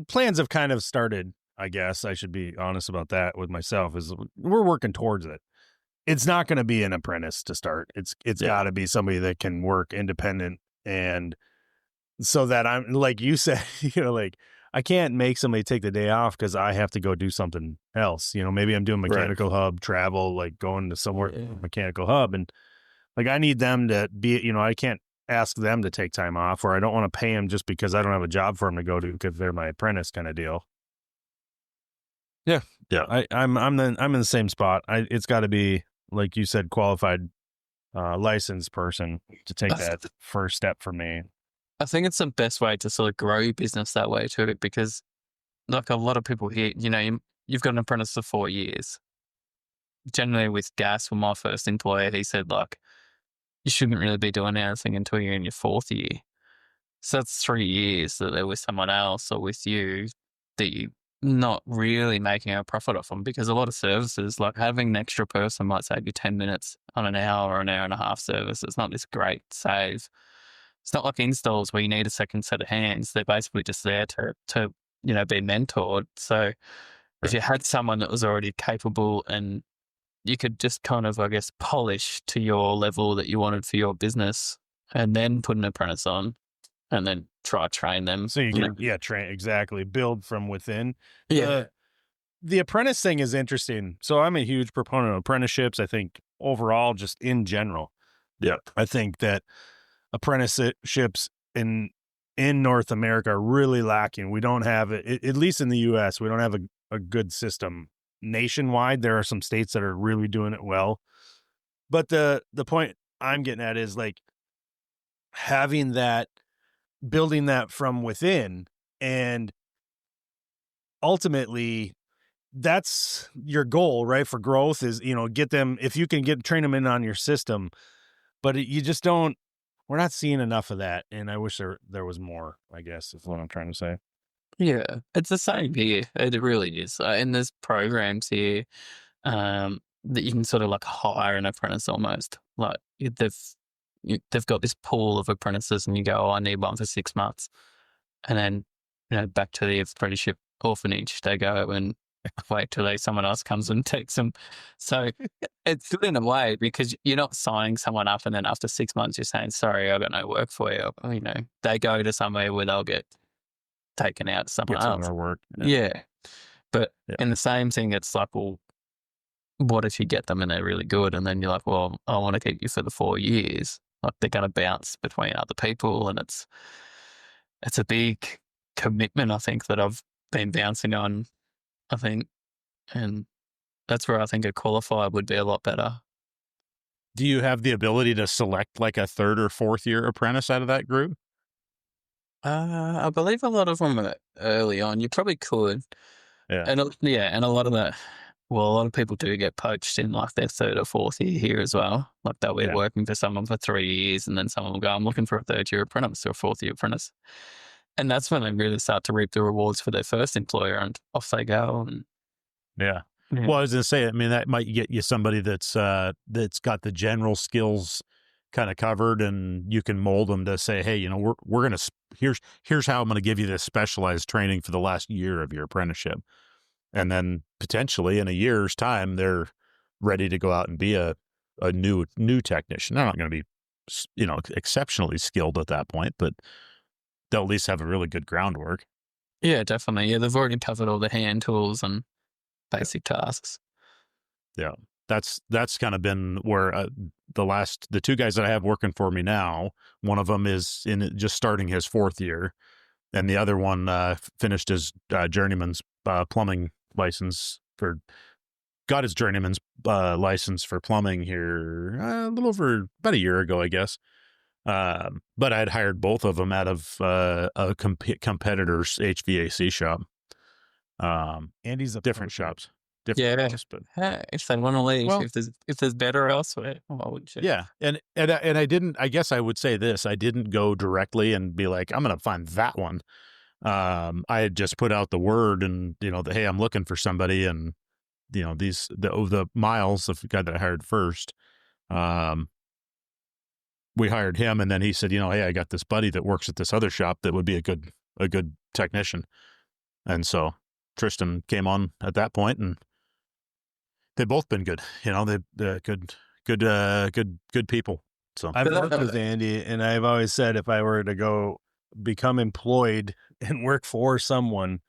plans have kind of started, I guess I should be honest about that with myself, is we're working towards it. It's not going to be an apprentice to start. It's got to be somebody that can work independent, and so that I'm, like you said, like, I can't make somebody take the day off because I have to go do something else. Maybe I'm doing mechanical hub travel, like going to somewhere mechanical hub, and, like, I need them to be, I can't ask them to take time off, or I don't want to pay them just because I don't have a job for them to go to because they're my apprentice kind of deal. Yeah. I'm in the same spot. It's got to be, like you said, qualified, licensed person to take that first step for me. I think it's the best way to sort of grow your business that way too, because, like, a lot of people here, you've got an apprentice for 4 years. Generally with gas, with my first employer, he said, like, you shouldn't really be doing anything until you're in your 4th year. So that's 3 years that they're with someone else or with you that you're not really making a profit off them, because a lot of services, like having an extra person might save you 10 minutes on an hour or an hour and a half service. It's not this great save. It's not like installs where you need a second set of hands. They're basically just there to be mentored. So if you had someone that was already capable and you could just kind of, I guess, polish to your level that you wanted for your business, and then put an apprentice on and then train them. So you can, train, exactly. Build from within. Yeah. The apprentice thing is interesting. So I'm a huge proponent of apprenticeships. I think overall, just in general. Yeah. I think that apprenticeships in North America are really lacking. We don't have it, at least in the US, we don't have a good system nationwide. There are some states that are really doing it well. But the point I'm getting at is, like, having that, building that from within, and ultimately that's your goal, right? For growth is, get them, if you can train them in on your system, but you just don't, we're not seeing enough of that, and I wish there was more, I guess is what I'm trying to say. Yeah, it's the same here. It really is. And there's programs here that you can sort of like hire an apprentice almost. Like they've got this pool of apprentices, and you go, oh, I need one for 6 months, and then back to the apprenticeship orphanage they go and wait till someone else comes and takes them. So it's good in a way because you're not signing someone up and then after 6 months you're saying, sorry, I've got no work for you. They go to somewhere where they'll get taken out to someone Get else. some more work. Yeah. But in the same thing, it's like, well, what if you get them and they're really good? And then you're like, well, I want to keep you for the 4 years. Like they're going to bounce between other people. And it's a big commitment, I think, that I've been bouncing on, I think. And that's where I think a qualifier would be a lot better. Do you have the ability to select like a 3rd or 4th year apprentice out of that group? I believe a lot of them are early on. You probably could. Yeah. And a lot of that, well, a lot of people do get poached in like their 3rd or 4th year here as well. Like they'll be working for someone for 3 years and then someone will go, I'm looking for a 3rd year apprentice or a 4th year apprentice. And that's when they really start to reap the rewards for their first employer and off they go. And yeah. Well, I was going to say, I mean, that might get you somebody that's got the general skills kind of covered, and you can mold them to say, hey, we're going to, here's how I'm going to give you this specialized training for the last year of your apprenticeship. And then potentially in a year's time, they're ready to go out and be a new technician. They're not going to be, exceptionally skilled at that point, but they'll at least have a really good groundwork. Yeah, definitely. Yeah, they've already covered all the hand tools and basic tasks. Yeah, that's kind of been where the 2 guys that I have working for me now, one of them is just starting his 4th year, and the other one finished his journeyman's plumbing license got his journeyman's license for plumbing here a little over about a year ago, I guess. But I had hired both of them out of a competitor's HVAC shop. Andy's a different shops. But hey, if they want to leave, if there's better elsewhere, why wouldn't you? Yeah, and I didn't. I guess I would say this: I didn't go directly and be like, I'm going to find that one. I had just put out the word, and that, hey, I'm looking for somebody, and the Miles, the guy that I hired first, we hired him, and then he said, hey, I got this buddy that works at this other shop that would be a good technician, and so Tristan came on at that point, and they've both been good. They're good people. So I've worked with Andy, and I've always said if I were to go become employed and work for someone,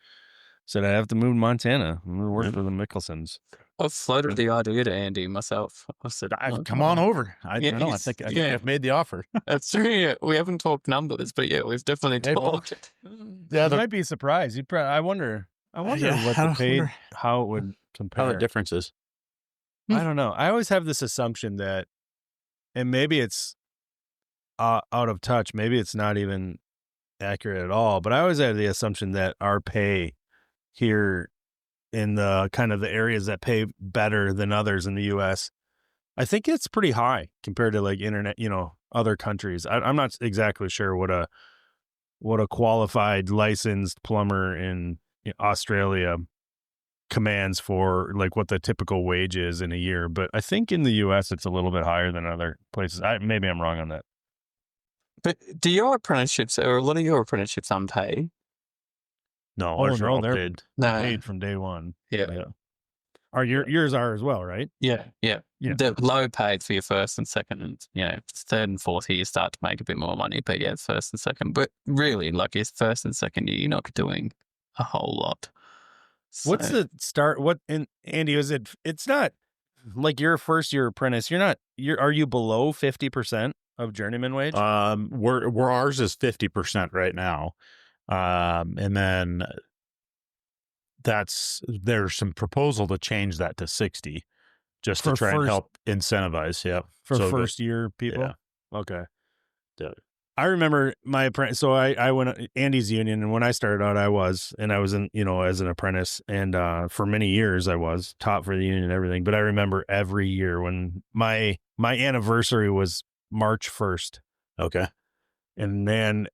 said I have to move to Montana and work for the Mickelsons. I've floated the idea to Andy myself. I said, come on over. I think I've made the offer. That's true. Yeah. We haven't talked numbers, but we've definitely talked. Yeah, you might be surprised. I wonder what the pay, how it would compare. How the difference is. I don't know. I always have this assumption that, and maybe it's out of touch, maybe it's not even accurate at all, but I always have the assumption that our pay here in the kind of the areas that pay better than others in the U.S., I think it's pretty high compared to like other countries. I'm not exactly sure what a qualified licensed plumber in Australia commands for, like what the typical wage is in a year, but I think in the U.S. it's a little bit higher than other places. Maybe I'm wrong on that. But do your apprenticeships, or a lot of your apprenticeships, unpaid? No, they're paid. Paid from day one. Yeah. Yours are as well, right? Yeah. They're low paid for your first and second, and 3rd and 4th year you start to make a bit more money. But first and second. But really, like your first and second year, you're not doing a whole lot. So, what's the start? Andy, it's not like you're a first year apprentice. Are you below 50% of journeyman wage? We're ours is 50% right now. And then there's some proposal to change that to 60 just to try and help incentivize. Yeah. For first year people. Yeah. Okay. Yeah. I remember my apprentice. So I went Andy's union, and when I started out, I was in, as an apprentice, and for many years I was taught for the union and everything. But I remember every year when my anniversary was March 1st Okay. And man,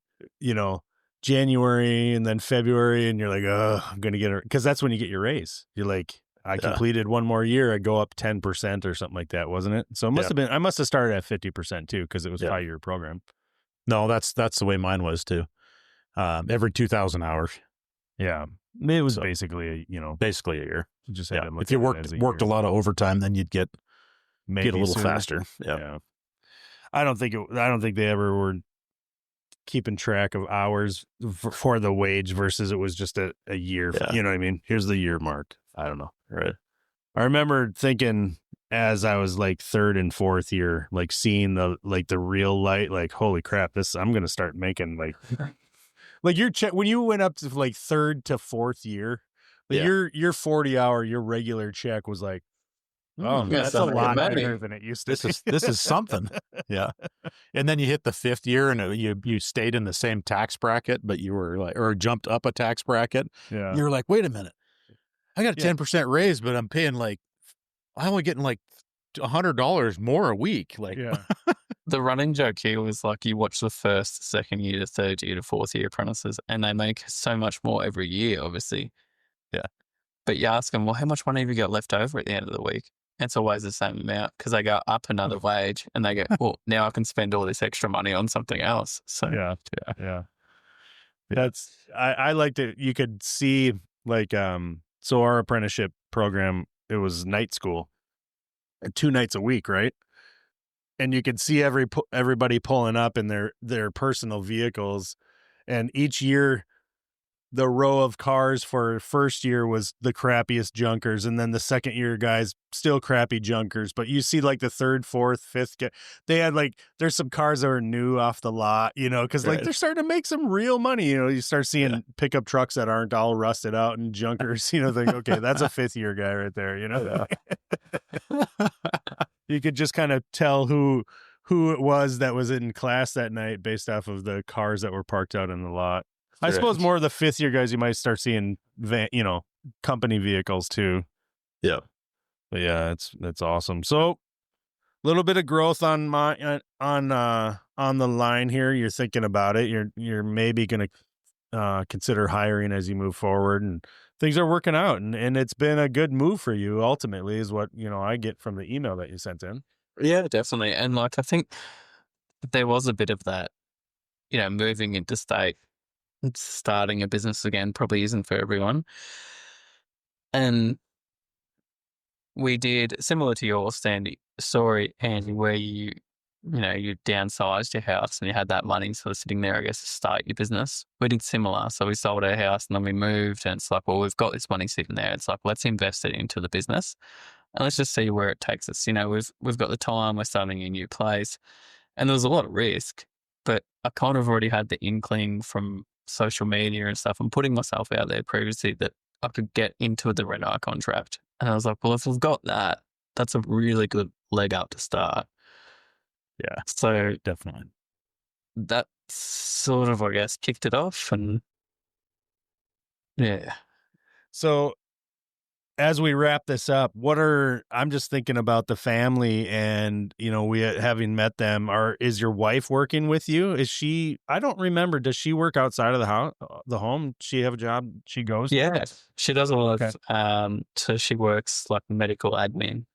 January and then February, and you're like, oh, I'm going to get it. Because that's when you get your raise. You're like, I completed one more year. I go up 10% or something like that, wasn't it? So it must have been, I must have started at 50% too, because it was a 5-year program. No, that's the way mine was too. Every 2,000 hours. Yeah. It was basically, basically a year. You just had to look if you at it worked a lot of overtime, then you'd get a little sooner. faster. Yeah. I don't think they ever were keeping track of hours for the wage versus it was just a year. You know what I mean? Here's the year mark. I don't know. Right. I remember thinking as I was like 3rd and 4th year, like seeing the real light, like, holy crap, I'm going to start making like your check when you went up to like 3rd to 4th year, your 40-hour, your regular check was like, oh, that's a lot better than it used to. This is something. Yeah. And then you hit the 5th year and you stayed in the same tax bracket, but you were like, or jumped up a tax bracket. Yeah. You were like, wait a minute. I got a 10% raise, but I'm paying I'm only getting like $100 more a week. Like, the running joke here was like, you watch the 1st, 2nd year to 3rd year to 4th year apprentices, and they make so much more every year, obviously. Yeah. But you ask them, well, how much money have you got left over at the end of the week? It's always the same amount, because they go up another wage and they go, well, now I can spend all this extra money on something else. So yeah. That's I liked it. You could see so our apprenticeship program, it was night school, 2 nights a week, right? And you could see everybody pulling up in their personal vehicles, and each year the row of cars for first year was the crappiest junkers, and then the second year guys still crappy junkers. But you see like the 3rd, 4th, 5th, they had there's some cars that are new off the lot, because they're starting to make some real money. You start seeing pickup trucks that aren't all rusted out and junkers. Think, okay, that's a 5th year guy right there. You could just kind of tell who it was that was in class that night based off of the cars that were parked out in the lot. I suppose more of the 5th year guys, you might start seeing company vehicles too. Yeah. But yeah, that's awesome. So a little bit of growth on the line here. You're thinking about it. You're maybe going to consider hiring as you move forward, and things are working out, and it's been a good move for you ultimately is what, I get from the email that you sent in. Yeah, definitely. And I think there was a bit of that, moving into state, starting a business again probably isn't for everyone. And we did similar to your story, Andy, where you downsized your house and you had that money sort of sitting there, I guess, to start your business. We did similar. So we sold our house and then we moved, and it's like, well, we've got this money sitting there. It's like, let's invest it into the business and let's just see where it takes us. We've got the time, we're starting a new place, and there was a lot of risk, but I kind of already had the inkling from social media and stuff and putting myself out there previously that I could get into the Red-Eye contract. And I was like, well, if we've got that, that's a really good leg up to start. Yeah. So definitely. That sort of, I guess, kicked it off. And yeah. So as we wrap this up, I'm just thinking about the family, and we having met them. Is your wife working with you? Is she? I don't remember. Does she work outside of the home? Does she have a job she goes to? Yeah, she does a lot of. So she works like medical admin.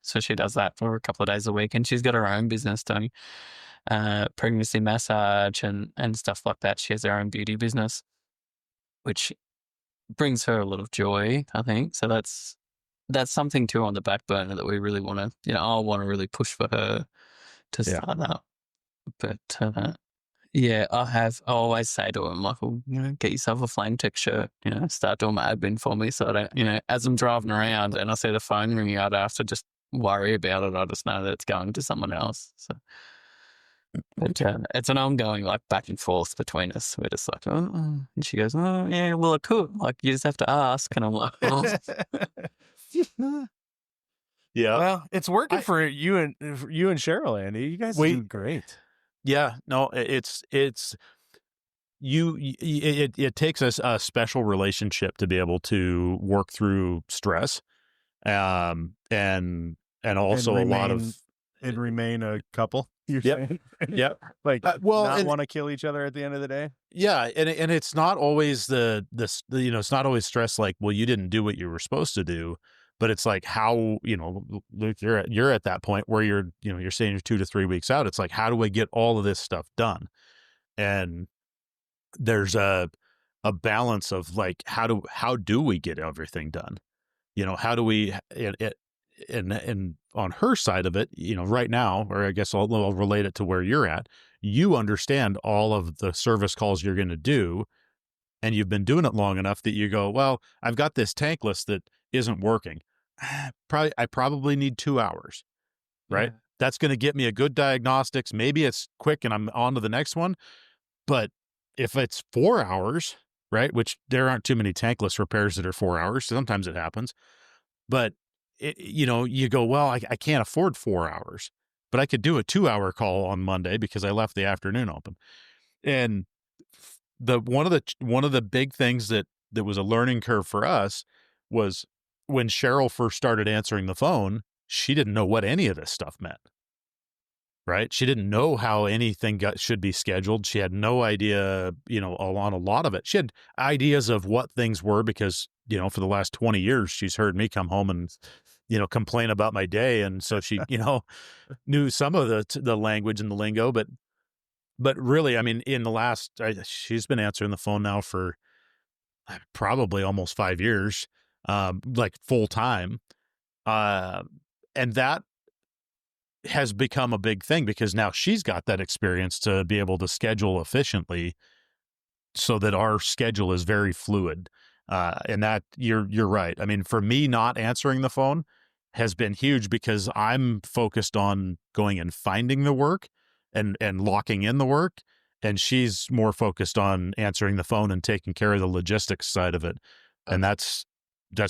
So she does that for a couple of days a week, and she's got her own business doing pregnancy massage and stuff like that. She has her own beauty business, which brings her a lot of joy, I think. So that's something too on the back burner that we really want to, I want to really push for her to start up. But yeah, I always say to her, Michael, get yourself a Flametech shirt, start doing my admin for me. So I don't, as I'm driving around and I see the phone ringing, I don't have to just worry about it. I just know that it's going to someone else. So. But it's an ongoing back and forth between us. We're just like, oh, and she goes, oh yeah, well it could. You just have to ask, and I'm like, oh. Yeah. Well, it's working for you and Cheryl, Andy. You guys do great. Yeah. No, it takes a special relationship to be able to work through stress, and also a lot of and remain a couple. You're Yep. saying? Yep. Like, Well, not and want to kill each other at the end of the day? yeah, and it's not always the it's not always stress like, well, you didn't do what you were supposed to do, but it's like how, Luke, you're at that point where you're saying you're 2 to 3 weeks out. It's like, how do I get all of this stuff done? And there's a balance of like, how do we get everything done? How do we and on her side of it, right now, or I guess I'll relate it to where you're at. You understand all of the service calls you're going to do, and you've been doing it long enough that you go, well, I've got this tankless that isn't working. I probably need 2 hours, right? Yeah. That's going to get me a good diagnostics. Maybe it's quick and I'm on to the next one. But if it's 4 hours, right, which there aren't too many tankless repairs that are 4 hours. Sometimes it happens. But, you go, well, I can't afford 4 hours, but I could do a 2-hour call on Monday because I left the afternoon open. And one of the big things that was a learning curve for us was when Cheryl first started answering the phone, she didn't know what any of this stuff meant. Right? She didn't know how anything should be scheduled. She had no idea, on a lot of it. She had ideas of what things were because, for the last 20 years, she's heard me come home and, complain about my day. And so she, knew some of the language and the lingo, but really, I mean, in the last, she's been answering the phone now for probably almost 5 years, like full time. And that has become a big thing because now she's got that experience to be able to schedule efficiently so that our schedule is very fluid. And that you're right. I mean, for me, not answering the phone has been huge because I'm focused on going and finding the work and locking in the work. And she's more focused on answering the phone and taking care of the logistics side of it. And that's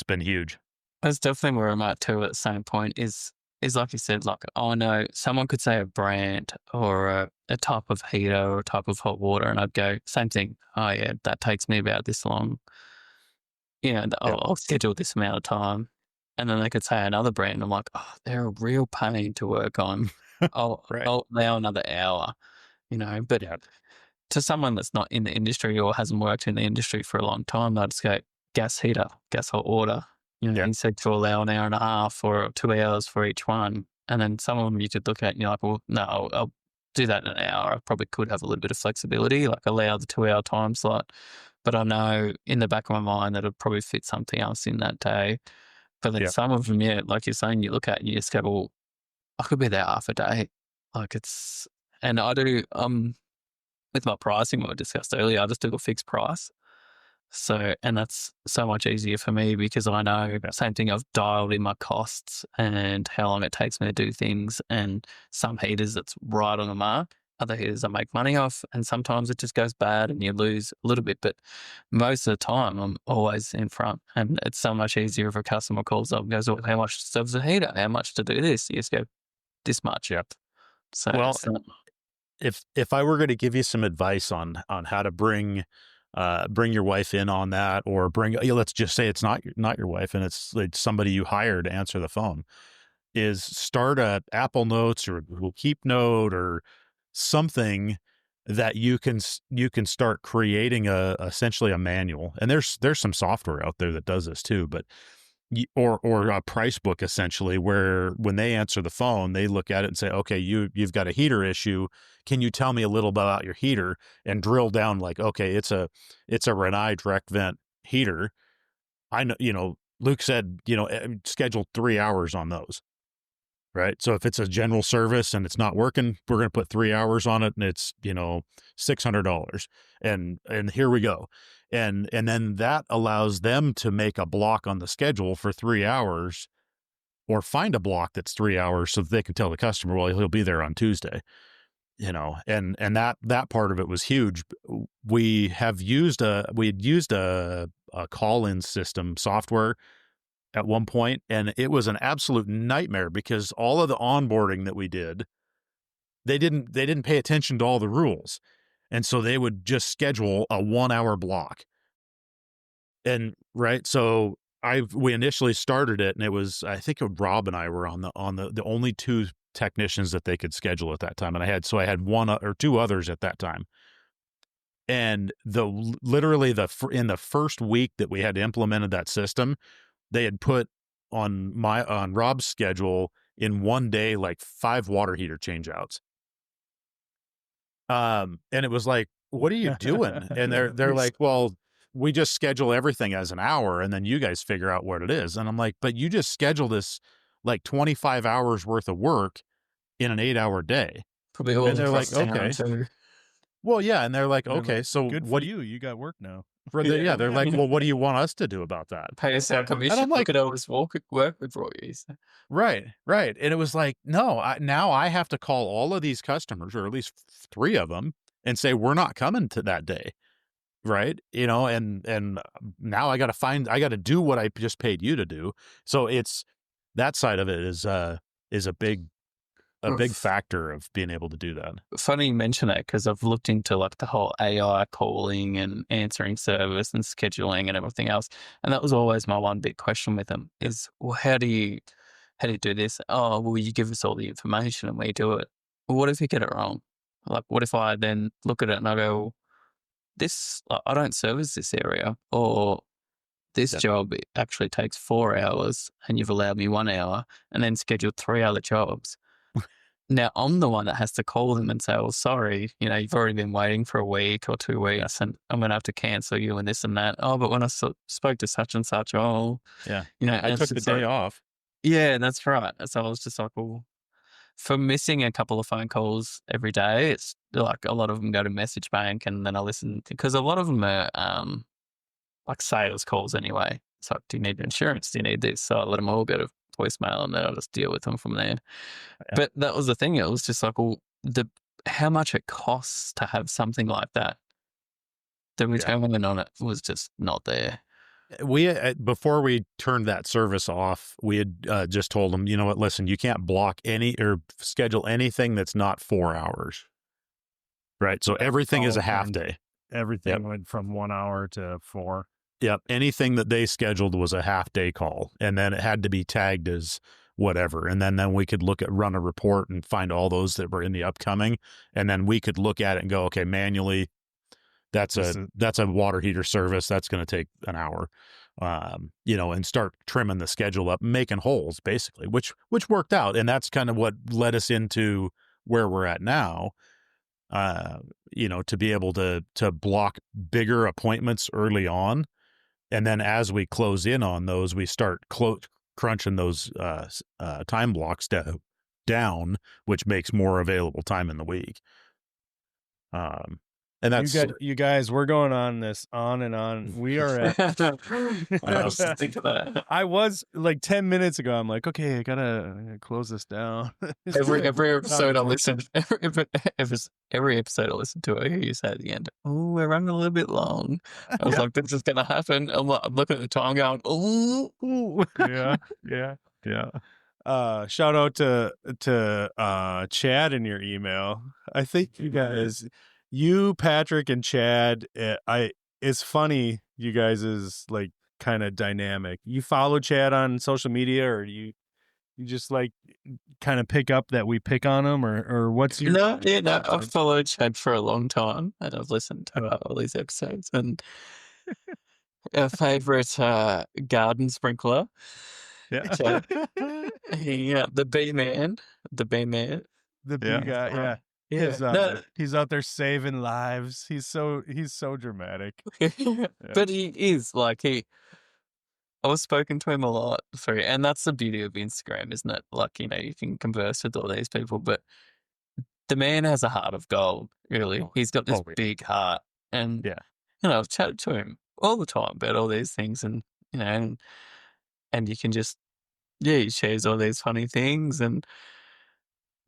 been huge. That's definitely where I'm at too at the same point is like you said, like, oh no, someone could say a brand or a type of heater or a type of hot water, and I'd go, same thing. Oh yeah, that takes me about this long. I'll schedule this amount of time. And then they could say another brand. I'm like, oh, they're a real pain to work on. I'll allow another hour, but to someone that's not in the industry or hasn't worked in the industry for a long time, they'll just go, gas heater, gas hot water. He said to allow an hour and a half or 2 hours for each one. And then some of them you could look at and you're like, well, no, I'll do that in an hour. I probably could have a little bit of flexibility, like allow the 2-hour time slot. But I know in the back of my mind that it'll probably fit something else in that day. But then some of them, like you're saying, you look at and you just go, well, I could be there half a day. Like and I do, with my pricing, what we discussed earlier, I just do a fixed price. So, and that's so much easier for me because I know, same thing, I've dialed in my costs and how long it takes me to do things. And some heaters, it's right on the mark. Other heaters I make money off, and sometimes it just goes bad and you lose a little bit. But most of the time, I'm always in front, and it's so much easier if a customer calls up and goes, "Well, how much serves a heater? How much to do this?" You just go, "This much." Yep. So, well, if I were going to give you some advice on how to bring your wife in on that, or let's just say it's not your wife and it's like somebody you hire to answer the phone, is start a Apple Notes or Google Keep Note or something that you can start creating essentially a manual. And there's some software out there that does this too, but or a price book essentially, where when they answer the phone, they look at it and say, okay, you've got a heater issue. Can you tell me a little bit about your heater, and drill down like, okay, it's a Rinnai direct vent heater. I know, Luke said, schedule 3 hours on those. Right. So if it's a general service and it's not working, we're going to put 3 hours on it, and it's, $600, and here we go. And then that allows them to make a block on the schedule for 3 hours, or find a block that's 3 hours so that they can tell the customer, well, he'll be there on Tuesday, and that part of it was huge. We had used a call-in system software at one point, and it was an absolute nightmare because all of the onboarding that we did, they didn't pay attention to all the rules. And so they would just schedule a 1-hour block. And right. So we initially started it, and it was, I think Rob and I were on the only two technicians that they could schedule at that time, and I had one or two others at that time. And literally in the first week that we had implemented that system, they had put on Rob's schedule in one day like 5 water heater changeouts. And it was like, what are you doing? And they're like, well, we just schedule everything as an hour, and then you guys figure out what it is. And I'm like, but you just schedule this like 25 hours worth of work in an 8-hour day. Probably all And they're like, across town, okay. too. Well, yeah, and they're like, And they're okay, like, so good what for you? You got work now. Yeah, they're like, well, what do you want us to do about that? Pay us our commission. I'm like- Look at all this work we've brought you. So. Right. And it was like, no, now I have to call all of these customers, or at least 3 of them, and say, we're not coming to that day. Right. And now I got to do what I just paid you to do. So it's that side of it is a big factor of being able to do that. Funny you mention that, because I've looked into like the whole AI calling and answering service and scheduling and everything else. And that was always my one big question with them is, well, how do you do this? Oh, well, you give us all the information and we do it. Well, what if you get it wrong? Like, what if I then look at it and I go, I don't service this area, or this job actually takes 4 hours and you've allowed me 1 hour, and then scheduled 3 other jobs. Now I'm the one that has to call them and say, well, sorry, you've already been waiting for a week or 2 weeks, and I'm going to have to cancel you and this and that. Oh, but when I spoke to such and such, yeah, I took the day off. Yeah, that's right. So I was just like, well, for missing a couple of phone calls every day, it's like a lot of them go to message bank, and then I listen, because a lot of them are like sales calls anyway. It's like, do you need insurance? Do you need this? So I let them all go to voicemail, and then I'll just deal with them from there. Yeah. But that was the thing. It was just like, well, how much it costs to have something like that. The return on it was just not there. We before we turned that service off, we had just told them, you know what, listen, you can't block any or schedule anything that's not 4 hours. Right. So everything is a half day. Everything went from 1 hour to 4. Yep. Anything that they scheduled was a half day call, and then it had to be tagged as whatever. And then we could run a report and find all those that were in the upcoming. And then we could look at it and go, okay, manually, that's a water heater service. That's going to take an hour, and start trimming the schedule up, making holes basically, which worked out. And that's kind of what led us into where we're at now, to be able to block bigger appointments early on. And then as we close in on those, we start crunching those time blocks down, which makes more available time in the week. And that's you guys, we're going on this on and on. We are at I was like 10 minutes ago. I'm like, okay, I gotta close this down. every episode I listen, every episode I listen to, I hear you say at the end, "Oh, we're running a little bit long." I was like, "This is gonna happen." I'm looking at the time, going, "Oh, yeah." Shout out to Chad in your email. I think you guys. You, Patrick, and Chad, it's funny, you guys is like kind of dynamic. You follow Chad on social media, or you just like kind of pick up that we pick on him, or what's your... No, I've followed Chad for a long time, and I've listened to all these episodes, and our favorite garden sprinkler. Chad. The bee man. The bee guy, yeah. He's out there saving lives. He's so dramatic. But he is like I was spoken to him a lot through, and that's the beauty of Instagram, isn't it? Like, you can converse with all these people, but the man has a heart of gold, really. He's got this big heart, and I've chatted to him all the time about all these things, and and you can just he shares all these funny things,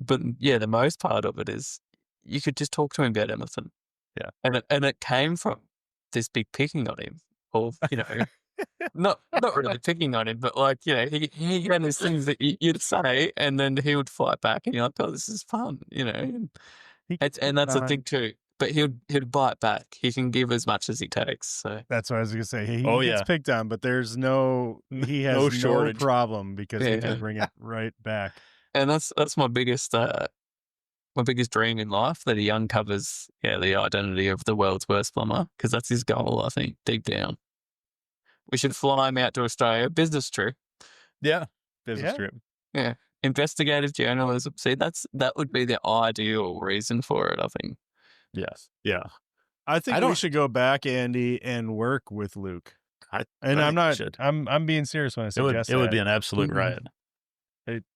but the most part of it is you could just talk to him about anything. Yeah. And it came from this big picking on him, or, not really picking on him, but like, he had these things that you'd say, and then he would fight back, and you're like, oh, this is fun, and that's the thing too. but he'll bite back. He can give as much as he takes. So That's what I was gonna say. He Oh, gets yeah. picked on, but there's he has No no shortage. problem because he Yeah. can bring it right back. and that's my biggest dream in life, that he uncovers the identity of the world's worst plumber, because that's his goal, I think, deep down. We should fly him out to Australia, business trip. Yeah. Business Yeah. trip. Yeah. Investigative journalism. See, that would be the ideal reason for it, I think. Yes. Yeah. I think I we don't- should go back, Andy, and work with Luke. I And think I'm we not. should. I'm being serious when I It would suggest be that. an absolute Mhm. riot.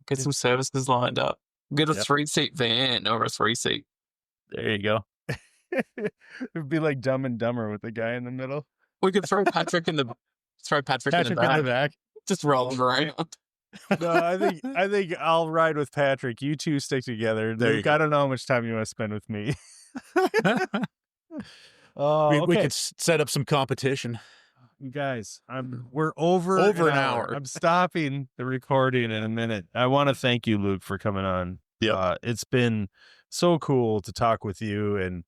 Get some services lined up. Get a Yep. 3-seat van or a 3-seat. There you go. It'd be like Dumb and Dumber with the guy in the middle. We could throw Patrick in the Patrick in the back. back. Just rolling around. No, I think I'll ride with Patrick. You two stick together. There you Luke, go. I don't know how much time you want to spend with me. Oh, We okay. could set up some competition. You guys, we're over Over an hour. I'm stopping the recording in a minute. I want to thank you, Luke, for coming on. Yep. It's been so cool to talk with you, and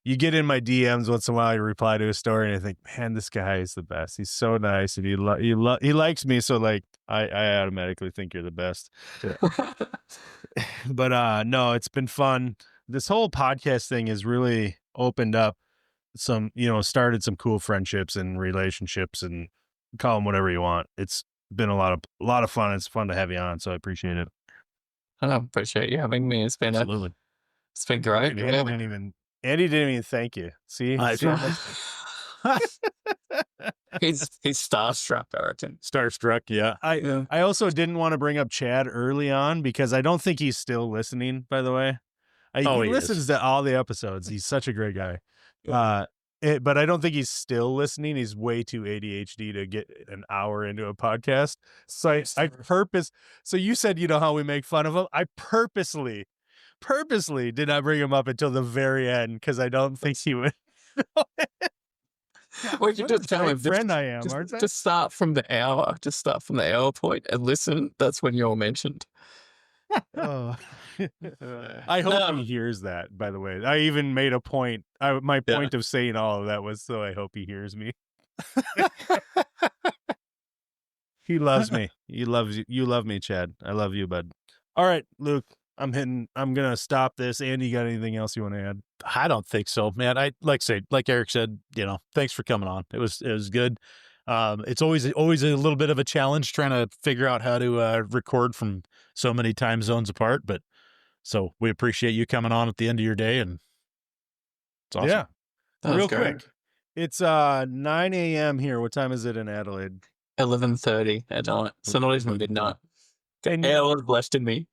you get in my DMs once in a while. You reply to a story, and I think, man, this guy is the best. He's so nice, and he likes me. So like, I automatically think you're the best. But no, it's been fun. This whole podcast thing has really opened up started some cool friendships and relationships, and call them whatever you want. It's been a lot of fun. It's fun to have you on, so I appreciate it. I appreciate you having me. It's been Absolutely. it's been great. Andy didn't even thank you. See, I- See? He's starstruck, I reckon. Starstruck. Yeah. I also didn't want to bring up Chad early on because I don't think he's still listening, by the way. He is. listens to all the episodes. He's such a great guy. But I don't think he's still listening. He's way too ADHD to get an hour into a podcast. So so you said, how we make fun of him. I purposely did not bring him up until the very end because I don't think he would. Well, you just tell him, friend I am, aren't I? just start from the hour. Just start from the hour point and listen. That's when you're mentioned. Oh. I hope he hears that, by the way. I even made a point. My point of saying all of that was so I hope he hears me. He loves me. You love me, Chad. I love you, bud. All right, Luke, I'm gonna stop this. Andy, got anything else you want to add? I don't think so, man. I like Eric said, thanks for coming on. It was good. It's always a little bit of a challenge trying to figure out how to record from so many time zones apart, but so we appreciate you coming on at the end of your day, and it's awesome. Yeah. That was Real great. quick. It's 9 a.m. here. What time is it in Adelaide? 11:30 at night. So not even midnight. And Hours left in me.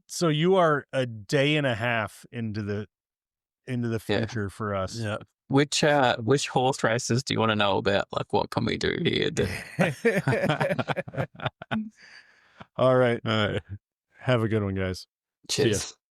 so you are a day and a half into the future for us. Yeah. Which horse races do you want to know about? Like, what can we do here? All right. Have a good one, guys. Cheers.